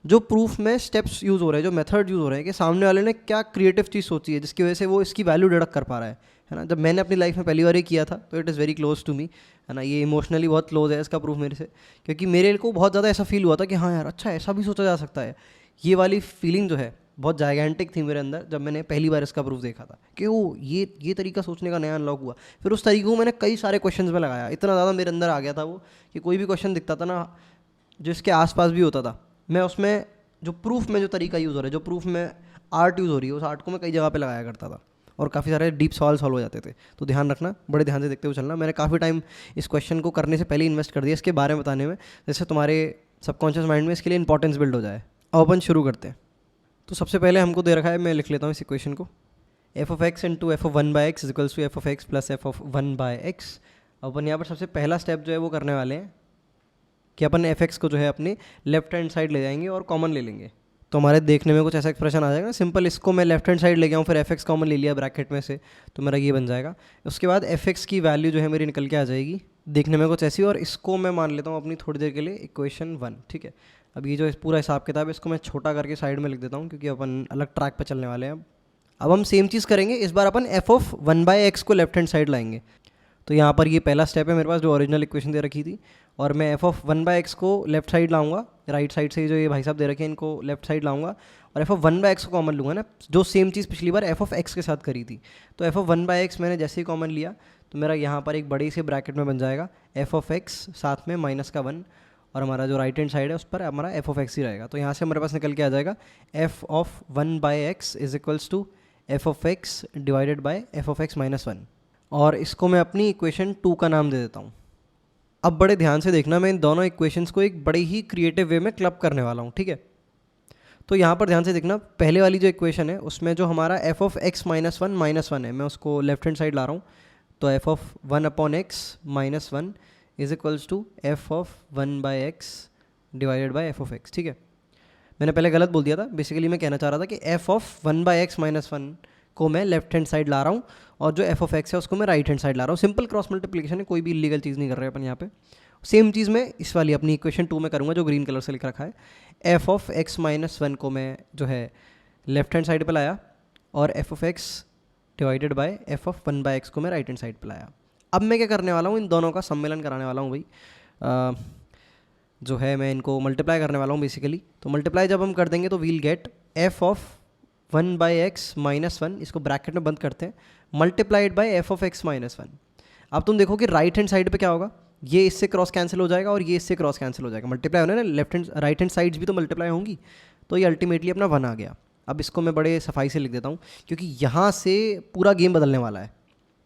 जो प्रूफ में स्टेप्स यूज़ हो रहे हैं, जो मेथड यूज़ हो रहे हैं, कि सामने वाले ने क्या क्रिएटिव चीज़ सोची है जिसकी वजह से वो इसकी वैल्यू डिडक्ट कर पा रहा है ना। जब मैंने अपनी लाइफ में पहली बार ही किया था तो it is very close to me, है ना। ये इमोशनली बहुत क्लोज है इसका प्रूफ मेरे से, क्योंकि मेरे को बहुत ज़्यादा ऐसा फील हुआ था कि हाँ यार, अच्छा ऐसा भी सोचा जा सकता है। ये वाली फीलिंग जो है बहुत जाइगेंटिक थी मेरे अंदर जब मैंने पहली बार इसका प्रूफ देखा था कि वो ये तरीका सोचने का नया अनलॉक हुआ। फिर उस तरीके को मैंने कई सारे क्वेश्चंस में लगाया, इतना ज़्यादा मेरे अंदर आ गया था वो कि कोई भी क्वेश्चन दिखता था ना जो इसके आसपास भी होता था, मैं उसमें जो प्रूफ में जो तरीका यूज़ हो रहा है, जो प्रूफ में आर्ट यूज़ हो रही है, उस आर्ट को मैं कई जगह पे लगाया करता था और काफ़ी सारे डीप सवाल सॉल्व हो जाते थे। तो ध्यान रखना, बड़े ध्यान से देखते हुए चलना। मैंने काफ़ी टाइम इस क्वेश्चन को करने से पहले इन्वेस्ट कर दिया इसके बारे में बताने में, जैसे तुम्हारे सबकॉन्शियस माइंड में इसके लिए इंपॉर्टेंस बिल्ड हो जाए। अब अपन शुरू करते हैं। तो सबसे पहले हमको दे रखा है, मैं लिख लेता हूँ इस इक्वेशन को, f of x into f of one by x equals to f of x plus f of one by x. अपन यहाँ पर सबसे पहला स्टेप जो है वो करने वाले हैं कि अपन एफ एक्स को जो है अपनी लेफ्ट हैंड साइड ले जाएंगे और कॉमन ले लेंगे। तो हमारे देखने में कुछ ऐसा एक्सप्रेशन आ जाएगा ना सिंपल। इसको मैं लेफ्ट हैंड साइड ले गया हूँ, फिर एफ एक्स कॉमन ले लिया ब्रैकेट में से, तो मेरा ये बन जाएगा। उसके बाद एफ एक्स की वैल्यू जो है मेरी निकल के आ जाएगी, देखने में कुछ ऐसी, और इसको मैं मान लेता हूँ अपनी थोड़ी देर के लिए इक्वेशन 1, ठीक है। अब ये जो पूरा हिसाब किताब है इसको मैं छोटा करके साइड में लिख देता हूँ क्योंकि अपन अलग ट्रैक पर चलने वाले हैं। अब हम सेम चीज़ करेंगे, इस बार अपन f of one by x को लेफ्ट हैंड साइड लाएंगे। तो यहाँ पर ये पहला स्टेप है मेरे पास, जो ओरिजिनल इक्वेशन दे रखी थी, और मैं F of one by x को लेफ्ट साइड लाऊंगा, राइट साइड से जो ये भाई साहब दे रखे हैं इनको लेफ्ट साइड लाऊंगा, और F of one by x को कॉमन लूँगा ना, जो सेम चीज़ पिछली बार एफ ऑफ एक्स के साथ करी थी। तो f of one by x मैंने जैसे ही कॉमन लिया तो मेरा यहाँ पर एक बड़े से ब्रैकेट में बन जाएगा एफ ऑफ एक्स साथ में माइनस का 1, और हमारा जो राइट हैंड साइड है उस पर हमारा एफ ऑफ एक्स ही रहेगा। तो यहाँ से हमारे पास निकल के आ जाएगा f of one by x is equals to f of x divided by f of x minus 1, और इसको मैं अपनी इक्वेशन 2 का नाम दे देता हूँ। अब बड़े ध्यान से देखना, मैं इन दोनों इक्वेशंस को एक बड़े ही क्रिएटिव वे में क्लब करने वाला हूँ, ठीक है। तो यहाँ पर ध्यान से देखना, पहले वाली जो इक्वेशन है उसमें जो हमारा F of x minus one है, मैं उसको लेफ्ट हैंड साइड ला रहा हूँ। तो f of one upon x minus 1 is equals to f of one by x divided by f of x, ठीक है। मैंने पहले गलत बोल दिया था, बेसिकली मैं कहना चाह रहा था कि f of one by x minus 1 को मैं लेफ्ट हैंड साइड ला रहा हूँ और जो एफ ऑफ एक्स है उसको मैं राइट हैंड साइड ला रहा हूँ। सिंपल क्रॉस मल्टीप्लिकेशन है, कोई भी इलीगल चीज़ नहीं कर रहे अपन यहाँ पे। सेम चीज़ मैं इस वाली अपनी इक्वेशन 2 में करूँगा जो ग्रीन कलर से लिख रखा है। एफ ऑफ एक्स माइनस 1 को मैं जो है लेफ्ट हैंड साइड पर लाया, और F of x divided bye f of one by x को मैं राइट हैंड साइड पर लाया। अब मैं क्या करने वाला हूँ, इन दोनों का सम्मेलन कराने वाला हूँ भाई, जो है मैं इनको मल्टीप्लाई करने वाला हूँ बेसिकली। तो मल्टीप्लाई जब हम कर देंगे तो we'll get f of 1 by x minus one, इसको ब्रैकेट में बंद करते हैं, multiplied by f of x minus one. अब तुम देखो कि राइट हैंड साइड पे क्या होगा, ये इससे क्रॉस कैंसिल हो जाएगा और ये इससे क्रॉस कैंसिल हो जाएगा, मल्टीप्लाई होना है ना, left hand right hand sides भी तो मल्टीप्लाई होंगी, तो ये अल्टीमेटली अपना 1 आ गया। अब इसको मैं बड़े सफाई से लिख देता हूँ क्योंकि यहाँ से पूरा गेम बदलने वाला है।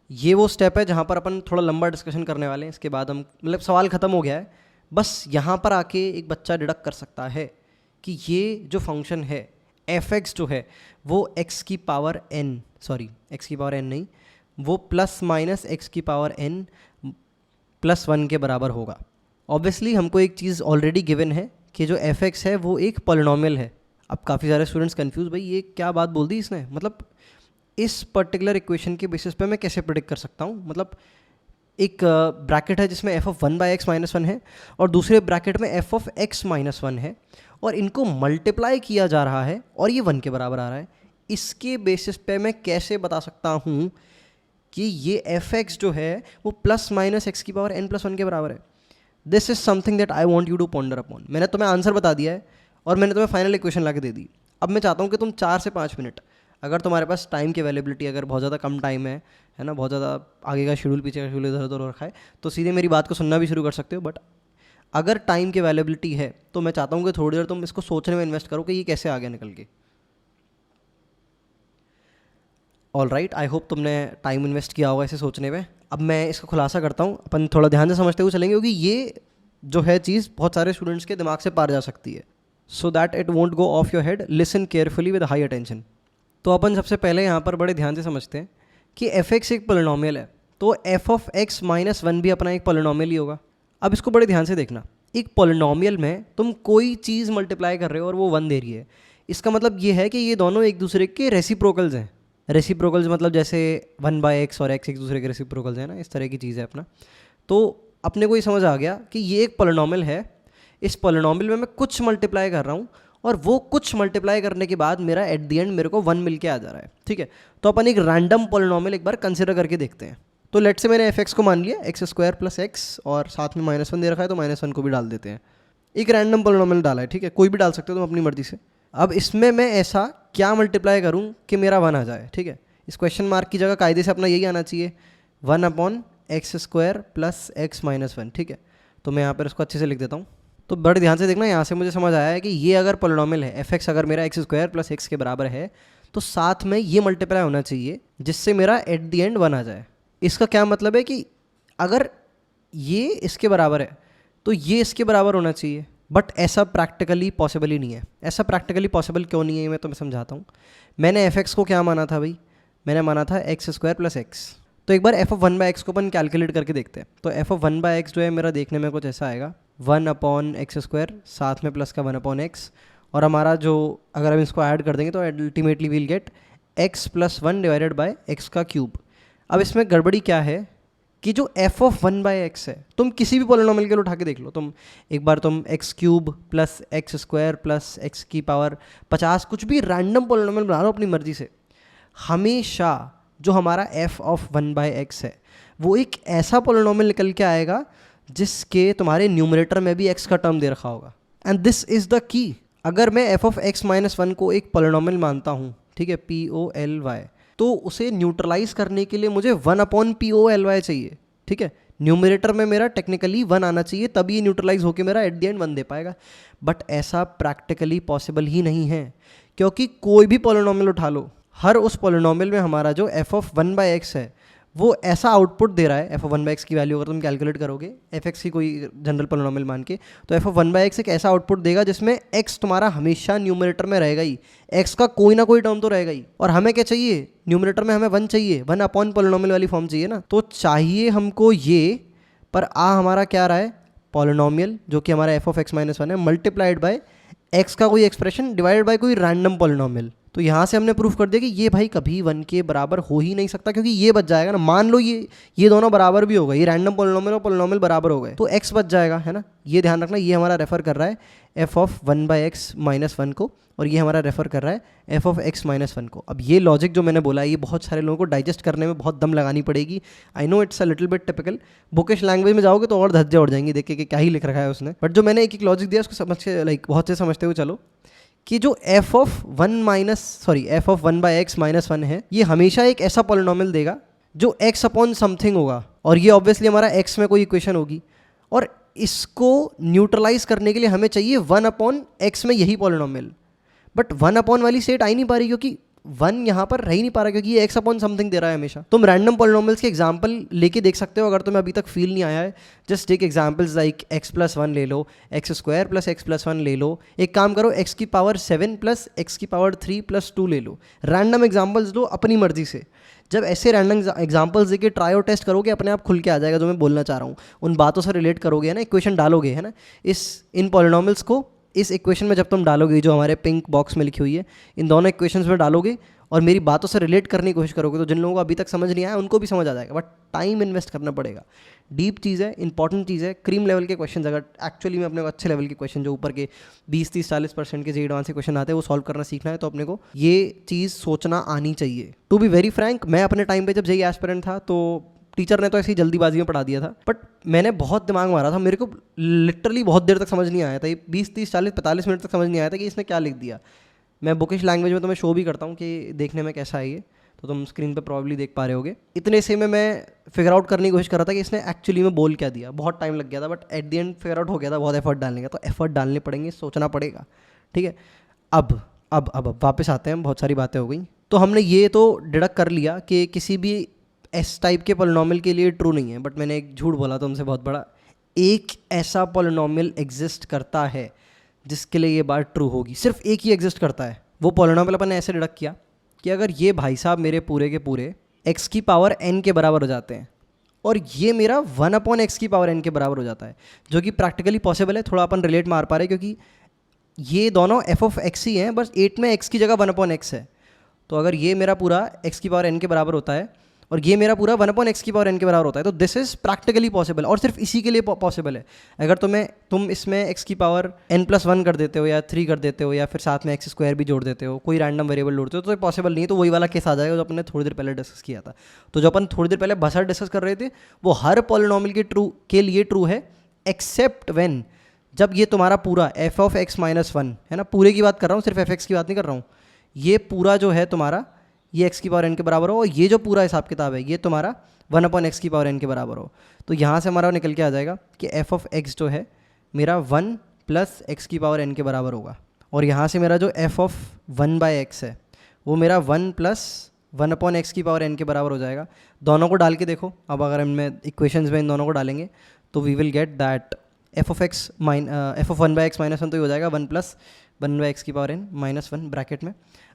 ये वो स्टेप है जहाँ पर अपन थोड़ा लंबा डिस्कशन करने वाले हैं, इसके बाद हम मतलब सवाल ख़त्म हो गया है। बस यहाँ पर आके एक बच्चा डिडक्ट कर सकता है कि ये जो फंक्शन है एफ एक्स जो है वो एक्स की पावर एन, सॉरी एक्स की पावर एन नहीं, वो प्लस माइनस एक्स की पावर एन प्लस 1 के बराबर होगा। ऑब्वियसली हमको एक चीज़ ऑलरेडी गिवन है कि जो एफ एक्स है वो एक पॉलिनॉमियल है। अब काफ़ी सारे स्टूडेंट्स कंफ्यूज, भाई ये क्या बात बोल दी इसने, मतलब इस पर्टिकुलर इक्वेशन के बेसिस पे मैं कैसे प्रेडिक्ट कर सकता हूँ। मतलब एक ब्रैकेट है जिसमें F of 1 by x minus one है और दूसरे ब्रैकेट में F of x minus one है और इनको मल्टीप्लाई किया जा रहा है और ये 1 के बराबर आ रहा है। इसके बेसिस पे मैं कैसे बता सकता हूँ कि ये एफ एक्स जो है वो प्लस माइनस एक्स की पावर एन प्लस 1 के बराबर है। This is something that I want you to ponder upon. मैंने तुम्हें आंसर बता दिया है और मैंने तुम्हें फाइनल इक्वेशन ला के दे दी। अब मैं चाहता हूँ कि तुम 4 से 5 मिनट, अगर तुम्हारे पास टाइम की अवेलेबिलिटी, अगर बहुत ज़्यादा कम टाइम है ना, बहुत ज़्यादा आगे का शेड्यूल पीछे का शेड्यूल इधर उधर हो रखा है, तो सीधे मेरी बात को सुनना भी शुरू कर सकते हो। बट अगर टाइम की अवेलेबिलिटी है तो मैं चाहता हूँ कि थोड़ी देर तुम इसको सोचने में इन्वेस्ट करो कि ये कैसे आ गया निकल के। ऑल राइट, आई होप तुमने टाइम इन्वेस्ट किया होगा इसे सोचने में। अब मैं इसका खुलासा करता हूँ, अपन थोड़ा ध्यान से समझते हुए चलेंगे क्योंकि ये जो है चीज़ बहुत सारे स्टूडेंट्स के दिमाग से पार जा सकती है। So that it won't go of your head, listen carefully with high attention. तो अपन सबसे पहले यहाँ पर बड़े ध्यान से समझते हैं कि एफ एक्स एक पोलिनोमियल है, तो f of x minus one भी अपना एक पोलिनोमियल ही होगा। अब इसको बड़े ध्यान से देखना, एक पोलिनोमियल में तुम कोई चीज़ मल्टीप्लाई कर रहे हो और वो 1 दे रही है, इसका मतलब ये है कि ये दोनों एक दूसरे के रेसिप्रोकल्स हैं। रेसिप्रोकल्स मतलब जैसे 1 बाई एक्स और एक्स एक दूसरे के रेसिप्रोकल्स हैं ना, इस तरह की चीज़ है अपना। तो अपने को ये समझ आ गया कि ये एक पोलिनोमियल है, इस पोलिनोमियल में मैं कुछ मल्टीप्लाई कर रहा हूँ और वो कुछ मल्टीप्लाई करने के बाद मेरा एट द एंड मेरे को 1 मिल के आ जा रहा है। ठीक है, तो अपन एक रैंडम पोलिनोमियल एक बार कंसिडर करके देखते हैं। तो लेट से मैंने एफ एक्स को मान लिया एक्स स्क्वायर प्लस एक्स और साथ में माइनस 1 दे रखा है, तो माइनस 1 को भी डाल देते हैं। एक रैंडम पोलिनोमियल डाला है, ठीक है, कोई भी डाल सकते हो तुम अपनी मर्जी से। अब इसमें मैं ऐसा क्या मल्टीप्लाई करूँ कि मेरा 1 आ जाए। ठीक है, इस क्वेश्चन मार्क की जगह कायदे से अपना यही आना चाहिए, 1 upon x square plus x minus 1। ठीक है, तो मैं यहाँ पर इसको अच्छे से लिख देता हूँ। तो बड़े ध्यान से देखना, यहाँ से मुझे समझ आया है कि ये अगर पोलिनोमियल है, एफ एक्स अगर मेरा एक्स स्क्वायर प्लस एक्स के बराबर है, तो साथ में ये मल्टीप्लाई होना चाहिए जिससे मेरा एट द एंड 1 आ जाए। इसका क्या मतलब है कि अगर ये इसके बराबर है तो ये इसके बराबर होना चाहिए, बट ऐसा प्रैक्टिकली पॉसिबल ही नहीं है। ऐसा प्रैक्टिकली पॉसिबल क्यों नहीं है मैं तुम्हें समझाता हूँ। मैंने एफ एक्स को क्या माना था भाई, मैंने माना था एक्स स्क्वायर प्लस एक्स। तो एक बार एफ ऑफ 1 बाई एक्स को अपन कैलकुलेट करके देखते हैं। तो एफ ऑफ 1 बाई एक्स जो है मेरा देखने में कुछ ऐसा आएगा, 1 अपॉन एक्स स्क्वायर साथ में प्लस का 1 अपॉन एक्स, और हमारा जो अगर हम इसको ऐड कर देंगे तो ultimately will get x plus 1 divided by x का क्यूब। अब इसमें गड़बड़ी क्या है कि जो एफ ऑफ 1 बाई एक्स है, तुम किसी भी पोलिनोमियल के लिए उठा के देख लो, तुम एक बार तुम x cube plus x square plus x की पावर 50 कुछ भी रैंडम पोलिनोमियल बना लो अपनी मर्जी से, हमेशा जो हमारा एफ ऑफ 1 बाई एक्स है वो एक ऐसा पोलिनोमियल निकल के आएगा जिसके तुम्हारे न्यूमरेटर में भी एक्स का टर्म दे रखा होगा। And this is the key. अगर मैं एफ ऑफ एक्स माइनस 1 को एक पोलिनोमियल मानता हूँ, ठीक है, POLY, तो उसे न्यूट्रलाइज करने के लिए मुझे 1 अपॉन POLY चाहिए। ठीक है, न्यूमरेटर में मेरा टेक्निकली 1 आना चाहिए, तभी ये न्यूट्रलाइज होकर मेरा एट द एंड 1 दे पाएगा। बट ऐसा प्रैक्टिकली पॉसिबल ही नहीं है, क्योंकि कोई भी पोलिनोमियल उठा लो, हर उस पोलिनोमियल में हमारा जो एफ ऑफ 1 बाई एक्स है वो ऐसा आउटपुट दे रहा है। एफ ऑफ 1 बाई एक्स की वैल्यू अगर तुम कैलकुलेट करोगे एफ एक्स की कोई जनरल पोलिनोमियल मान के, तो एफ ऑफ 1 बाई एक्स एक ऐसा आउटपुट देगा जिसमें एक्स तुम्हारा हमेशा न्यूमरेटर में रहेगा ही, एक्स का कोई ना कोई टर्म तो रहेगा ही। और हमें क्या चाहिए, न्यूमरेटर में हमें 1 चाहिए, 1 अपॉन पोलिनोमियल वाली फॉर्म चाहिए ना, तो चाहिए हमको ये, पर आ हमारा क्या रहा है, पोलिनोमियल जो कि हमारा एफ ऑफ एक्स माइनस 1 है मल्टीप्लाइड बाय एक्स का कोई एक्सप्रेशन डिवाइडेड बाय कोई रैंडम पोलिनोमियल। तो यहाँ से हमने प्रूफ कर दिया कि ये भाई कभी 1 के बराबर हो ही नहीं सकता, क्योंकि ये बच जाएगा ना, मान लो ये दोनों बराबर भी हो गए, ये रैंडम पोलिनोमियल और पोलिनोमियल बराबर हो गए, तो x बच जाएगा, है ना। ये ध्यान रखना, ये हमारा रेफर कर रहा है f of 1 by x minus 1 को, और ये हमारा रेफर कर रहा है एफ ऑफ एक्स माइनस 1 को। अब ये लॉजिक जो मैंने बोला है ये बहुत सारे लोगों को डाइजेस्ट करने में बहुत दम लगानी पड़ेगी। I know it's a little bit typical, bookish language में जाओगे तो और धज्जे उड़ जाएंगी देख के कि क्या ही लिख रखा है उसने। बट जो मैंने एक एक लॉजिक दिया उसको समझ के बहुत से समझते हुए चलो कि जो F of one by x minus one है, ये हमेशा एक ऐसा पॉलिनॉमियल देगा जो एक्स अपॉन समथिंग होगा, और ये ऑब्वियसली हमारा एक्स में कोई इक्वेशन होगी, और इसको न्यूट्रलाइज करने के लिए हमें चाहिए वन अपॉन एक्स में यही पॉलिनॉमियल। बट वन अपॉन वाली स्टेट आ ही नहीं पा रही, क्योंकि वन यहाँ पर रह ही नहीं पा रहा, क्योंकि ये एक्स अपॉन समथिंग दे रहा है हमेशा। तुम रैंडम पॉलिनॉमियल्स के एग्जांपल लेके देख सकते हो, अगर तुम्हें अभी तक फील नहीं आया है। Just take examples like x plus one ले लो, x square plus x plus one ले लो, एक काम करो एक्स की पावर 7 प्लस एक्स की पावर 3 प्लस 2 ले लो। रैंडम एग्जाम्पल्स लो अपनी मर्जी से। जब ऐसे रैंडम एग्जांपल्स देके ट्राई और टेस्ट करोगे, अपने आप खुल के आ जाएगा जो मैं बोलना चाह रहा हूँ। उन बातों से रिलेट करोगे, है ना, इक्वेशन डालोगे, है ना, इन पॉलिनॉमियल्स को इस इक्वेशन में जब तुम डालोगे, जो हमारे पिंक बॉक्स में लिखी हुई है, इन दोनों इक्वेशंस में डालोगे और मेरी बातों से रिलेट करने की कोशिश करोगे, तो जिन लोगों को अभी तक समझ नहीं आया उनको भी समझ आ जाएगा। बट टाइम इन्वेस्ट करना पड़ेगा, डीप चीज़ है, इंपॉर्टेंट चीज़ है। क्रीम लेवल के क्वेश्चन, अगर एक्चुअली में अपने को अच्छे लेवल के क्वेश्चन, जो ऊपर के 20-30-40% के जो एडवांस के क्वेश्चन आते हैं, वो सॉल्व करना सीखना है, तो अपने को ये चीज़ सोचना आनी चाहिए। टू बी वेरी फ्रैंक, मैं अपने टाइम पर जब जेईई एस्पिरेंट था, तो टीचर ने तो ऐसी जल्दीबाजी में पढ़ा दिया था, बट मैंने बहुत दिमाग मारा था। मेरे को लिटरली बहुत देर तक समझ नहीं आया था, ये 20-30-40-45 मिनट तक समझ नहीं आया था कि इसने क्या लिख दिया। मैं बुकिश लैंग्वेज में तुम्हें शो भी करता हूँ कि देखने में कैसा है ये, तो तुम स्क्रीन पे प्रॉब्ली देख पा रहे होगे। इतने से में मैं फिगर आउट करने की कोशिश कर रहा था कि इसने एक्चुअली में बोल क्या दिया। बहुत टाइम लग गया था, but at the and figure out हो गया था। बहुत एफर्ट डालने का, तो एफर्ट डालने पड़ेंगे, सोचना पड़ेगा, ठीक है। अब वापस आते हैं, बहुत सारी बातें हो गई। तो हमने ये तो डिडक्ट कर लिया कि किसी भी एस टाइप के पॉलिनॉमियल के लिए ट्रू नहीं है, बट मैंने एक झूठ बोला तुमसे बहुत बड़ा। एक ऐसा पॉलिनॉमियल एग्जिस्ट करता है जिसके लिए ये बात ट्रू होगी, सिर्फ एक ही एग्जिस्ट करता है। वो पॉलिनॉमियल अपन ने ऐसे डिडक्ट किया कि अगर ये भाई साहब मेरे पूरे के पूरे एक्स की पावर एन के बराबर हो जाते हैं, और ये मेरा 1 अपॉन एक्स की पावर एन के बराबर हो जाता है, जो कि प्रैक्टिकली पॉसिबल है। थोड़ा अपन रिलेट मार पा रहे हैं, क्योंकि ये दोनों एफ ऑफ एक्स ही हैं, बस 8 में एक्स की जगह 1 अपॉन एक्स है। तो अगर ये मेरा पूरा एक्स की पावर एन के बराबर होता है, और ये मेरा पूरा 1 अपॉन एक्स की पावर एन के बराबर होता है, तो दिस इज प्रैक्टिकली पॉसिबल, और सिर्फ इसी के लिए पॉसिबल है। अगर तुम इसमें एक्स की पावर n प्लस 1 कर देते हो, या 3 कर देते हो, या फिर साथ में एक्स स्क्वायर भी जोड़ देते हो, कोई रैंडम वेरिएबल जोड़ते हो, तो पॉसिबल नहीं है। तो वही वाला केस आ जाएगा जो अपन ने थोड़ी देर पहले डिस्कस किया था। तो जो अपन थोड़ी देर पहले बसर डिस्कस कर रहे थे, वो हर पॉलिनॉमियल के लिए ट्रू है, एक्सेप्ट व्हेन, जब ये तुम्हारा पूरा F of x minus one, है ना, पूरे की बात कर रहा हूँ, सिर्फ एफ एक्स की बात नहीं कर रहा हूँ, ये पूरा जो है तुम्हारा, ये एक्स की पावर एन के बराबर हो, और ये जो पूरा हिसाब किताब है ये तुम्हारा 1 अपॉन एक्स की पावर एन के बराबर हो। तो यहाँ से हमारा निकल के आ जाएगा कि एफ ऑफ एक्स जो है मेरा 1 प्लस एक्स की पावर एन के बराबर होगा, और यहाँ से मेरा जो एफ ऑफ 1 बाय एक्स है वो मेरा 1 प्लस 1 अपॉन एक्स की पावर एन के बराबर हो जाएगा। दोनों को डाल के देखो, अब अगर इनमें इक्वेशंस में इन दोनों को डालेंगे तो we will get that f of 1 by x minus one, तो ये हो जाएगा 1 प्लस 1 बाय एक्स की power n minus one bracket में।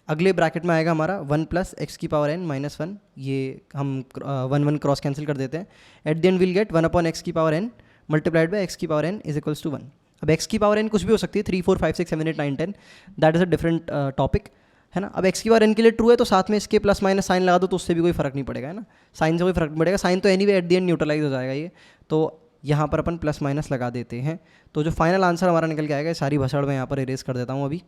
अगले ब्रैकेट में आएगा हमारा 1 प्लस एक्स की पावर एन माइनस वन, ये हम 1 क्रॉस कैंसिल कर देते हैं। At the end will get 1 upon x की power n multiplied by x की power n is equals to 1। अब एक्स की पावर एन कुछ भी हो सकती है, 3 4 5 6 7 8 9 10, that is a different topic, है ना। अब एक्स की पावर एन के लिए ट्रू है, तो साथ में इसके प्लस माइनस साइन लगा दो, तो उससे भी कोई फर्क नहीं पड़ेगा, है ना। साइन से कोई फर्क नहीं पड़ेगा, साइन तो anyway at the end neutralize हो जाएगा ये। तो यहाँ पर अपन प्लस माइनस लगा देते हैं, तो जो फाइनल आंसर हमारा निकल के आएगा, सारी भसड़ मैं यहाँ पर इरेज कर देता हूँ अभी।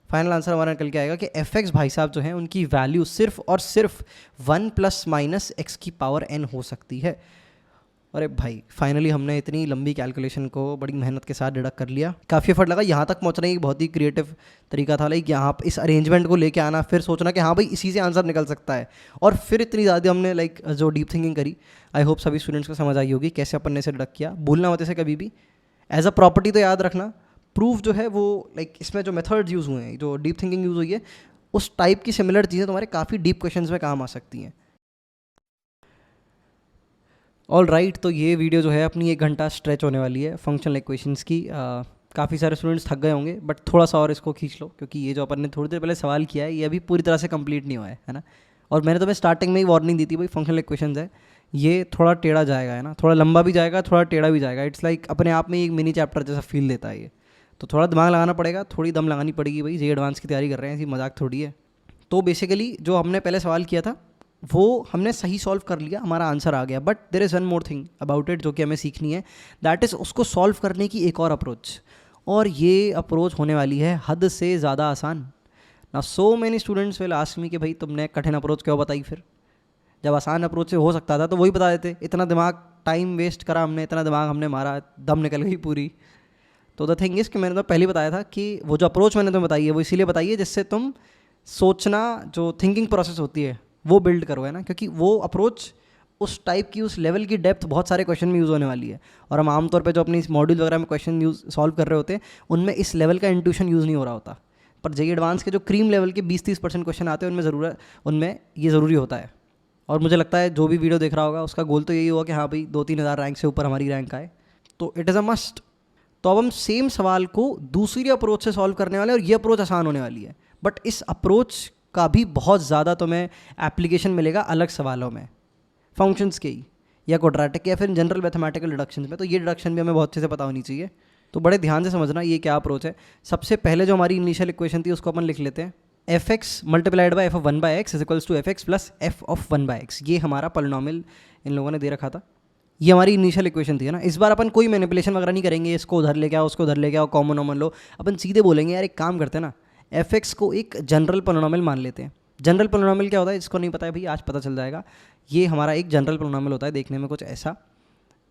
फाइनल आंसर हमारा निकल के आएगा कि एफ एक्स भाई साहब जो हैं उनकी वैल्यू सिर्फ और सिर्फ 1 प्लस माइनस एक्स की पावर एन हो सकती है। अरे भाई, फाइनली हमने इतनी लंबी कैलकुलेशन को बड़ी मेहनत के साथ डिडक्ट कर लिया। काफ़ी एफर्ट लगा, यहाँ तक पहुँचने की बहुत ही क्रिएटिव तरीका था, लाइक यहाँ इस अरेंजमेंट को लेके आना, फिर सोचना कि हाँ भाई इसी से आंसर निकल सकता है, और फिर इतनी ज़्यादा हमने लाइक जो डीप थिंकिंग करी। आई होप सभी स्टूडेंट्स को समझ आई होगी कैसे अपन ने इसे डिडक्ट किया। भूलना होते से कभी भी एज अ प्रॉपर्टी तो याद रखना, प्रूफ जो है वो लाइक इसमें जो मेथड्स यूज़ हुए हैं, जो डीप थिंकिंग यूज़ हुई है, उस टाइप की सिमिलर चीज़ें तुम्हारे काफ़ी डीप क्वेश्चंस में काम आ सकती हैं। ऑल राइट, तो ये वीडियो जो है अपनी 1 घंटा स्ट्रेच होने वाली है फंक्शनल इक्वेशंस की। काफ़ी सारे स्टूडेंट्स थक गए होंगे, बट थोड़ा सा और इसको खींच लो, क्योंकि ये जो अपन ने थोड़ी देर पहले सवाल किया है ये अभी पूरी तरह से कंप्लीट नहीं हुआ है ना। और मैंने तुम्हें स्टार्टिंग में ही वार्निंग दी थी, भाई फंक्शनल इक्वेशंस है, ये थोड़ा टेढ़ा जाएगा, है ना, थोड़ा लंबा भी जाएगा, थोड़ा टेढ़ा भी जाएगा। इट्स लाइक अपने आप में एक मिनी चैप्टर जैसा फील देता है ये, तो थोड़ा दिमाग लगाना पड़ेगा, थोड़ी दम लगानी पड़ेगी भाई। जेईई एडवांस की तैयारी कर रहे हैं, ऐसी मजाक थोड़ी है। तो बेसिकली जो हमने पहले सवाल किया था वो हमने सही सॉल्व कर लिया, हमारा आंसर आ गया, but there is one more thing about it जो कि हमें सीखनी है, दैट इज़ उसको सॉल्व करने की एक और अप्रोच, और ये अप्रोच होने वाली है हद से ज़्यादा आसान ना। So many students will ask me कि भाई तुमने कठिन अप्रोच क्यों बताई, फिर जब आसान अप्रोच से हो सकता था तो वही बता देते। इतना दिमाग टाइम वेस्ट करा हमने, इतना दिमाग हमने मारा, दम निकल गई पूरी। तो द थिंग इज़ कि मैंने तो पहले ही बताया था कि वो जो अप्रोच मैंने तुम्हें बताई है वो इसीलिए बताई है जिससे तुम सोचना, जो थिंकिंग प्रोसेस होती है वो बिल्ड करो, है ना, क्योंकि वो अप्रोच उस टाइप की, उस लेवल की डेप्थ बहुत सारे क्वेश्चन में यूज़ होने वाली है। और हम आमतौर पे जो अपनी मॉड्यूल वगैरह में क्वेश्चन यूज़ सॉल्व कर रहे होते हैं उनमें इस लेवल का इंट्यूशन यूज़ नहीं हो रहा होता, पर जेई एडवांस के जो क्रीम लेवल के 20-30% क्वेश्चन आते हैं उनमें ये ज़रूरी होता है। और मुझे लगता है जो भी वीडियो देख रहा होगा उसका गोल तो यही होगा कि हाँ भाई 2-3 हज़ार रैंक से ऊपर हमारी रैंक आए, तो इट इज़ अ मस्ट। तो अब हम सेम सवाल को दूसरी अप्रोच से सॉल्व करने वाले हैं और ये अप्रोच आसान होने वाली है, बट इस अप्रोच का भी बहुत ज़्यादा तुम्हें एप्लीकेशन मिलेगा अलग सवालों में, फंक्शंस के ही या क्वाड्रेटिक या फिर जनरल मैथमेटिकल डिडक्शंस में। तो ये डिडक्शन भी हमें बहुत अच्छे से पता होनी चाहिए, तो बड़े ध्यान से समझना ये क्या अप्रोच है। सबसे पहले जो हमारी इनिशियल इक्वेशन थी उसको अपन लिख लेते हैं, f x multiplied by f of 1/x is equals to f x plus f of 1/x। ये हमारा पोलिनोमियल इन लोगों ने दे रखा था, ये हमारी इनिशियल इक्वेशन थी, है ना। इस बार अपन कोई मैनिपुलेशन वगैरह नहीं करेंगे, इसको उधर लेके आओ उसको उधर लेके आओ कॉमन नॉमन लो, अपन सीधे बोलेंगे यार एक काम करते हैं ना, एफ एक्स को एक जनरल पोलिनोमियल मान लेते हैं। जनरल पोलिनोमियल क्या होता है इसको नहीं पता है भाई, आज पता चल जाएगा। ये हमारा एक जनरल पोलिनोमियल होता है, देखने में कुछ ऐसा,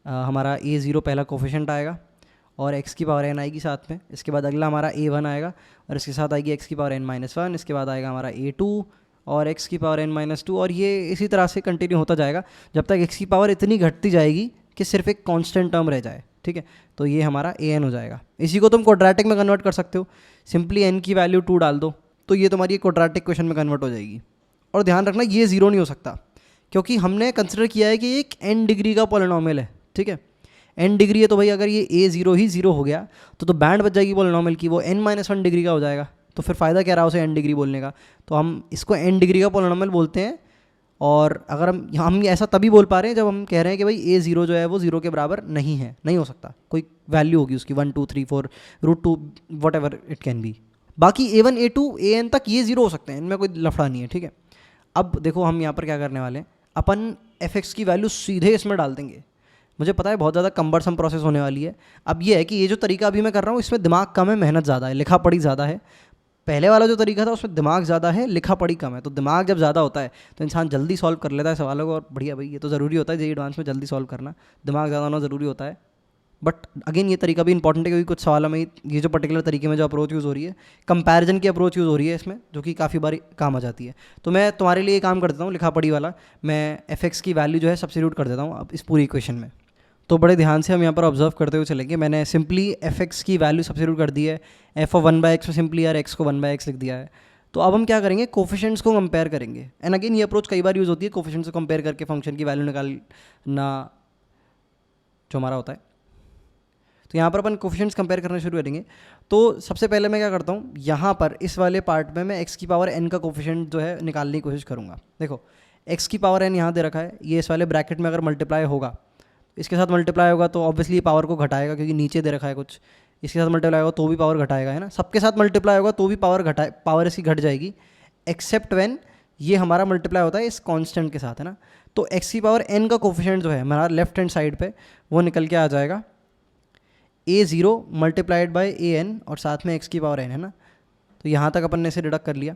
हमारा a0 पहला कोफिशिएंट आएगा और x की पावर n आएगी साथ में, इसके बाद अगला हमारा a1 आएगा और इसके साथ आएगी x की पावर n-1, इसके बाद आएगा हमारा a2 और x की पावर n-2, और ये इसी तरह से कंटिन्यू होता जाएगा जब तक x की पावर इतनी घटती जाएगी कि सिर्फ एक कांस्टेंट टर्म रह जाए, ठीक है। तो ये हमारा an हो जाएगा। इसी को तुम क्वाड्रेटिक में कन्वर्ट कर सकते हो, सिंपली n की वैल्यू 2 डाल दो तो ये तुम्हारी क्वाड्रेटिक क्वेश्चन में कन्वर्ट हो जाएगी। और ध्यान रखना ये 0 नहीं हो सकता, क्योंकि हमने कंसिडर किया है कि ये एक n डिग्री का पॉलिनोमियल है, ठीक है। n डिग्री है तो भाई अगर ये a0 ही 0 हो गया तो बैंड बच जाएगी पॉलिनोमियल की, वो n-1 डिग्री का हो जाएगा, तो फिर फ़ायदा क्या रहा उसे n डिग्री बोलने का। तो हम इसको n डिग्री का पॉलिनोमियल बोलते हैं। और अगर हम ऐसा तभी बोल पा रहे हैं जब हम कह रहे हैं कि भाई a0 जो है वो 0 के बराबर नहीं है, नहीं हो सकता, कोई वैल्यू होगी उसकी 1 2 3 4 √2 what ever it can be. बाकी a1 a2 an तक ये 0 हो सकते हैं, इनमें कोई लफड़ा नहीं है, ठीक है। अब देखो हम यहाँ पर क्या करने वाले हैं, अपन f(x) की वैल्यू सीधे इसमें डाल देंगे। मुझे पता है बहुत ज़्यादा कम्बरसम प्रोसेस होने वाली है। अब ये है कि ये जो तरीका अभी मैं कर रहा हूँ इसमें दिमाग कम है, मेहनत ज़्यादा है, लिखा पढ़ी ज़्यादा है। पहले वाला जो तरीका था उसमें दिमाग ज़्यादा है, लिखा पढ़ी कम है। तो दिमाग जब ज़्यादा होता है तो इंसान जल्दी सॉल्व कर लेता है सवालों को, और बढ़िया भाई ये तो ज़रूरी होता है जेईई एडवांस में जल्दी सॉल्व करना, दिमाग ज़्यादा होना ज़रूरी होता है। बट अगेन ये तरीका भी इंपॉर्टेंट है क्योंकि कुछ सवालों में ये जो पर्टिकुलर तरीके में जो अप्रोच यूज़ हो रही है, कंपैरिजन की अप्रोच यूज़ हो रही है इसमें, जो कि काफ़ी बार काम आ जाती है। तो मैं तुम्हारे लिए काम कर देता हूँ लिखा पढ़ी वाला, मैं f(x) की वैल्यू जो है सब्स्टिट्यूट कर देता हूँ अब इस पूरी इक्वेशन में। तो बड़े ध्यान से हम यहाँ पर ऑब्जर्व करते हुए चलेंगे। मैंने सिंपली f(x) की वैल्यू सब्स्टिट्यूट कर दी है, f ऑफ 1/x में सिंपली यार x को 1/x लिख दिया है। तो अब हम क्या करेंगे, कोफिशिएंट्स को कंपेयर करेंगे। एंड अगेन ये अप्रोच कई बार यूज़ होती है, कोफिशिएंट्स को कंपेयर करके फंक्शन की वैल्यू निकालना जो हमारा होता है। तो यहाँ पर अपन कोफिशिएंट्स कंपेयर करना शुरू करेंगे। तो सबसे पहले मैं क्या करता हूँ, यहाँ पर इस वाले पार्ट में मैं x की पावर n का कोफिशिएंट जो है निकालने की कोशिश करूँगा। देखो x की पावर n यहाँ दे रखा है, ये इस वाले ब्रैकेट में अगर मल्टीप्लाई होगा, इसके साथ मल्टीप्लाई होगा तो ऑब्वियसली पावर को घटाएगा क्योंकि नीचे दे रखा है कुछ, इसके साथ मल्टीप्लाई होगा तो भी पावर घटाएगा, है ना। सबके साथ मल्टीप्लाई होगा तो भी पावर इसकी घट जाएगी, एक्सेप्ट व्हेन ये हमारा मल्टीप्लाई होता है इस कांस्टेंट के साथ, है ना। तो x की पावर n का कोफिशिएंट जो है हमारा लेफ्ट हैंड साइड पे वो निकल के आ जाएगा a0 मल्टीप्लाइड बाय an और साथ में x की पावर n, है ना। तो यहाँ तक अपन ने इसे डिडक्ट कर लिया।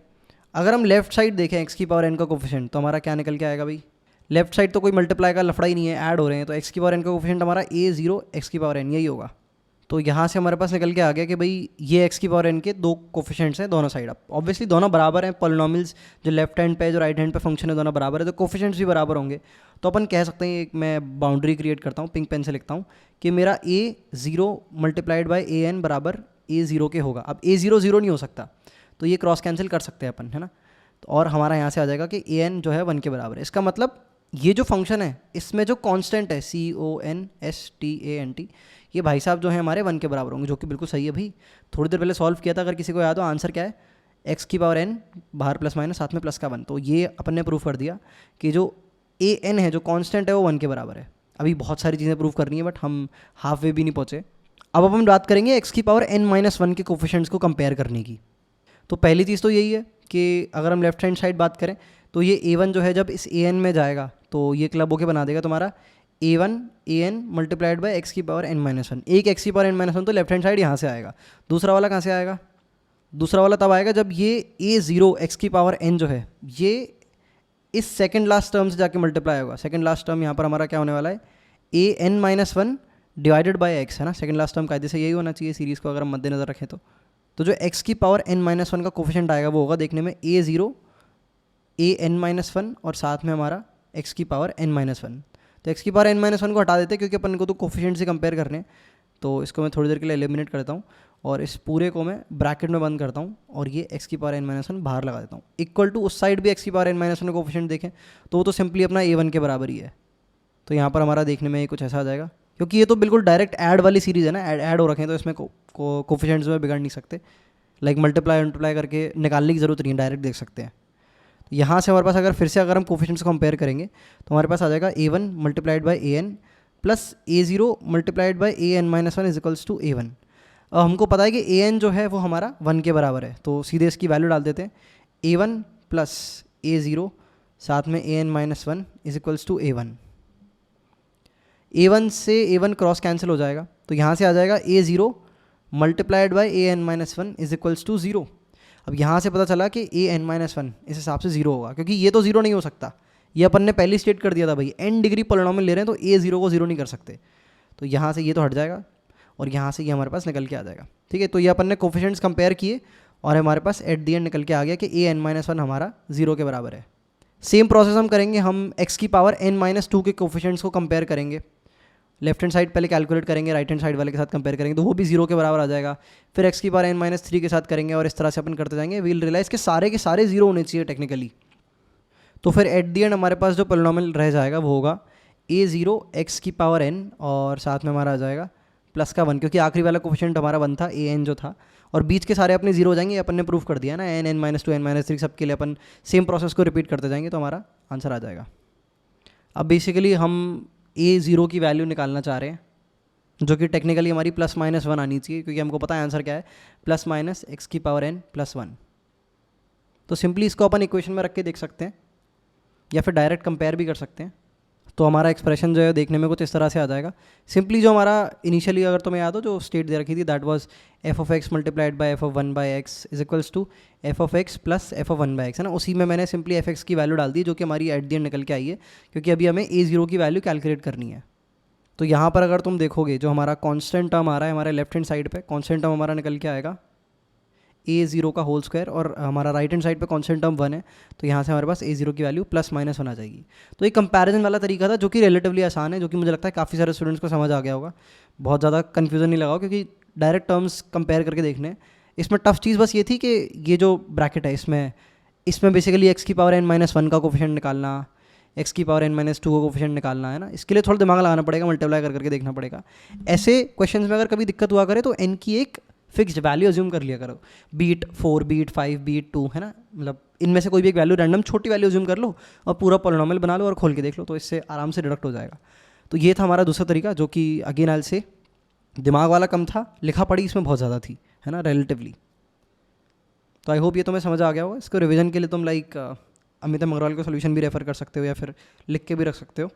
अगर हम लेफ्ट साइड देखें x की पावर n का कोफिशिएंट तो हमारा क्या निकल के आएगा भाई, लेफ्ट साइड तो कोई मल्टीप्लाई का लफड़ा ही नहीं है, ऐड हो रहे हैं, तो x की पावर n का कोफिशिएंट हमारा a0 x की पावर n यही होगा। तो यहाँ से हमारे पास निकल के आ गया कि भाई ये x की पावर n के दो कोफिशिएंट्स हैं दोनों साइड। अब ऑब्वियसली दोनों बराबर हैं, पॉलिनोमियल्स जो लेफ्ट हैंड पे जो राइट हैंड पे फंक्शन है दोनों बराबर है, तो कोफिशिएंट्स भी बराबर होंगे। तो अपन कह सकते हैं, एक मैं बाउंड्री क्रिएट करता हूँ, पिंक पेन से लिखता हूँ कि मेरा a0 मल्टीप्लाइड बाई an बराबर a0 के होगा। अब a0 0 नहीं हो सकता तो ये क्रॉस कैंसिल कर सकते हैं अपन, है ना। तो और हमारा यहाँ से आ जाएगा कि an जो है 1 के बराबर है। इसका मतलब ये जो फंक्शन है इसमें जो कांस्टेंट है CONSTANT, ये भाई साहब जो है हमारे 1 के बराबर होंगे, जो कि बिल्कुल सही है भाई। थोड़ी देर पहले सॉल्व किया था, अगर किसी को याद हो, आंसर क्या है, x की पावर n बाहर प्लस माइनस साथ में प्लस का 1। तो ये अपन ने प्रूफ कर दिया कि जो an है जो कांस्टेंट है वो 1 के बराबर है। अभी बहुत सारी चीज़ें प्रूव करनी है बट हम हाफ वे भी नहीं पहुँचे। अब अपन बात करेंगे x की पावर n-1 के कोफिशिएंट्स को कंपेयर करने की। तो पहली चीज़ तो यही है कि अगर हम लेफ्ट हैंड साइड बात करें तो ये a1 जो है जब इस an में जाएगा तो ये क्लब होके बना देगा तुम्हारा a1 an multiplied by x की पावर n-1। एक x की पावर n-1 तो लेफ्ट हैंड साइड यहाँ से आएगा। दूसरा वाला कहाँ से आएगा, दूसरा वाला तब आएगा जब ये a0 x की पावर n जो है ये इस सेकंड लास्ट टर्म से जाके मल्टीप्लाई होगा। सेकंड लास्ट टर्म यहाँ पर हमारा क्या होने वाला है, an-1 डिवाइडेड बाय एक्स है ना, सेकंड लास्ट टर्म कायदे से यही होना चाहिए सीरीज़ को अगर हम मद्देनजर रखें तो जो x की पावर n-1 का कोफिशिएंट आएगा वो होगा देखने में a0 an-1 और साथ में हमारा x की पावर n-1। तो x की पावर n-1 को हटा देते हैं क्योंकि अपन को तो कोफिशिएंट से कंपेयर करने हैं, तो इसको मैं थोड़ी देर के लिए एलिमिनेट करता हूँ और इस पूरे को मैं ब्रैकेट में बंद करता हूँ और ये x की पावर n-1 बाहर लगा देता हूँ। इक्वल टू उस साइड भी x की पावर n-1 का कोफिशिएंट देखें तो वो तो सिंपली अपना a1 के बराबर ही है। तो यहाँ पर हमारा देखने में ये कुछ ऐसा आ जाएगा, क्योंकि ये तो बिल्कुल डायरेक्ट ऐड वाली सीरीज़ है ना, ऐड हो रखे हैं तो इसमें कोफिशिएंट्स में बिगाड़ नहीं सकते, लाइक मल्टीप्लाई करके निकालने की ज़रूरत नहीं है, डायरेक्ट देख सकते हैं। तो यहाँ से हमारे पास अगर फिर से अगर हम कोफिशिएंट्स को कंपेयर करेंगे तो हमारे पास आ जाएगा a1 multiplied by an plus a0 multiplied by an-1 is equals to a1। अब हमको पता है कि an जो है वो हमारा 1 के बराबर है, तो सीधे इसकी वैल्यू डाल देते हैं a1 प्लस a0 साथ में an-1 is equals to a1। a1 से a1 क्रॉस कैंसिल हो जाएगा तो यहाँ से आ जाएगा a0 multiplied by an-1 is equals to 0। अब यहाँ से पता चला कि an-1 इस हिसाब से 0 होगा, क्योंकि ये तो 0 नहीं हो सकता, ये अपन ने पहले स्टेट कर दिया था भाई n डिग्री पॉलिनॉमियल ले रहे हैं तो a0 को 0 नहीं कर सकते। तो यहाँ से ये तो हट जाएगा और यहाँ से ये हमारे पास निकल के आ जाएगा। ठीक है, तो ये अपन ने कोफिशिएंट्स कंपेयर किए और हमारे पास एट दी एंड निकल के आ गया कि an-1 हमारा 0 के बराबर है। सेम प्रोसेस हम करेंगे, हम x की पावर n-2 के कोफिशिएंट्स को कंपेयर करेंगे, लेफ्ट हैंड साइड पहले कैलकुलेट करेंगे, राइट हैंड साइड वाले के साथ कंपेयर करेंगे तो वो भी 0 के बराबर आ जाएगा। फिर x की पावर n-3 के साथ करेंगे और इस तरह से अपन करते जाएंगे, वील रियलाइज़ के सारे 0 होने चाहिए टेक्निकली। तो फिर एट दी एंड हमारे पास जो पोलिनोमियल रह जाएगा वो होगा a0 x की पावर n और साथ में हमारा आ जाएगा प्लस का 1, क्योंकि आखिरी वाला कोफिशिएंट हमारा 1 था, an जो था, और बीच के सारे अपने 0 हो जाएंगे, अपन ने प्रूफ कर दिया ना, n-2 n-3 सब के लिए अपन सेम प्रोसेस को रिपीट करते जाएंगे तो हमारा आंसर आ जाएगा। अब बेसिकली हम a0 की वैल्यू निकालना चाह रहे हैं जो कि टेक्निकली हमारी +-1 आनी चाहिए, क्योंकि हमको पता है आंसर क्या है, ± x की पावर n + 1। तो सिंपली इसको अपन इक्वेशन में रख के देख सकते हैं या फिर डायरेक्ट कंपेयर भी कर सकते हैं। तो हमारा एक्सप्रेशन जो है देखने में कुछ इस तरह से आ जाएगा। सिंपली जो हमारा इनिशियली अगर तुम्हें याद हो जो स्टेट दे रखी थी, that was f(x) multiplied by f(1/x) is equals to f(x) plus f(1/x) है ना। उसी में मैंने सिंपली f(x) की वैल्यू डाल दी जो कि हमारी एट द एंड निकल के आई है, क्योंकि अभी हमें a0 की वैल्यू कैलकुलेट करनी है। तो यहाँ पर अगर तुम देखोगे जो हमारा कांस्टेंट टर्म आ रहा है हमारे लेफ्ट हैंड साइड पे, कांस्टेंट टर्म हमारा निकल के आएगा a0 का होल स्क्वायर, और हमारा राइट हैंड साइड पे कांस्टेंट टर्म 1 है, तो यहाँ से हमारे पास a0 की वैल्यू +-1 आ जाएगी। तो एक कंपैरिजन वाला तरीका था जो कि रिलेटिवली आसान है, जो कि मुझे लगता है काफ़ी सारे स्टूडेंट्स को समझ आ गया होगा, बहुत ज़्यादा कन्फ्यूजन नहीं लगा, क्योंकि डायरेक्ट टर्म्स कंपेयर करके देखने। इसमें टफ चीज़ बस ये थी कि ये जो ब्रैकेट है इसमें बेसिकली x की पावर n-1 का कोफिशिएंट निकालना, x की पावर n-2 का कोफिशिएंट निकालना है ना, इसके लिए थोड़ा दिमाग लगाना पड़ेगा, मल्टीप्लाई करके देखना पड़ेगा। ऐसे क्वेश्चंस में अगर कभी दिक्कत हुआ करे तो n की एक फिक्स्ड वैल्यू अज्यूम कर लिया करो, बीट 4 बीट 5 बीट 2 है ना, मतलब इनमें से कोई भी एक वैल्यू रैंडम छोटी वैल्यू अज्यूम कर लो और पूरा पॉलिनोमियल बना लो और खोल के देख लो, तो इससे आराम से डिडक्ट हो जाएगा। तो ये था हमारा दूसरा तरीका जो कि अगेन आई से दिमाग वाला कम था, लिखा पढ़ी इसमें बहुत ज़्यादा थी है ना रिलेटिवली। तो आई होप ये तुम्हें समझ आ गया होगा। इसको रिविजन के लिए तुम लाइक अमिता मंगरवाल का सोल्यूशन भी रेफर कर सकते हो या फिर लिख के भी रख सकते हो।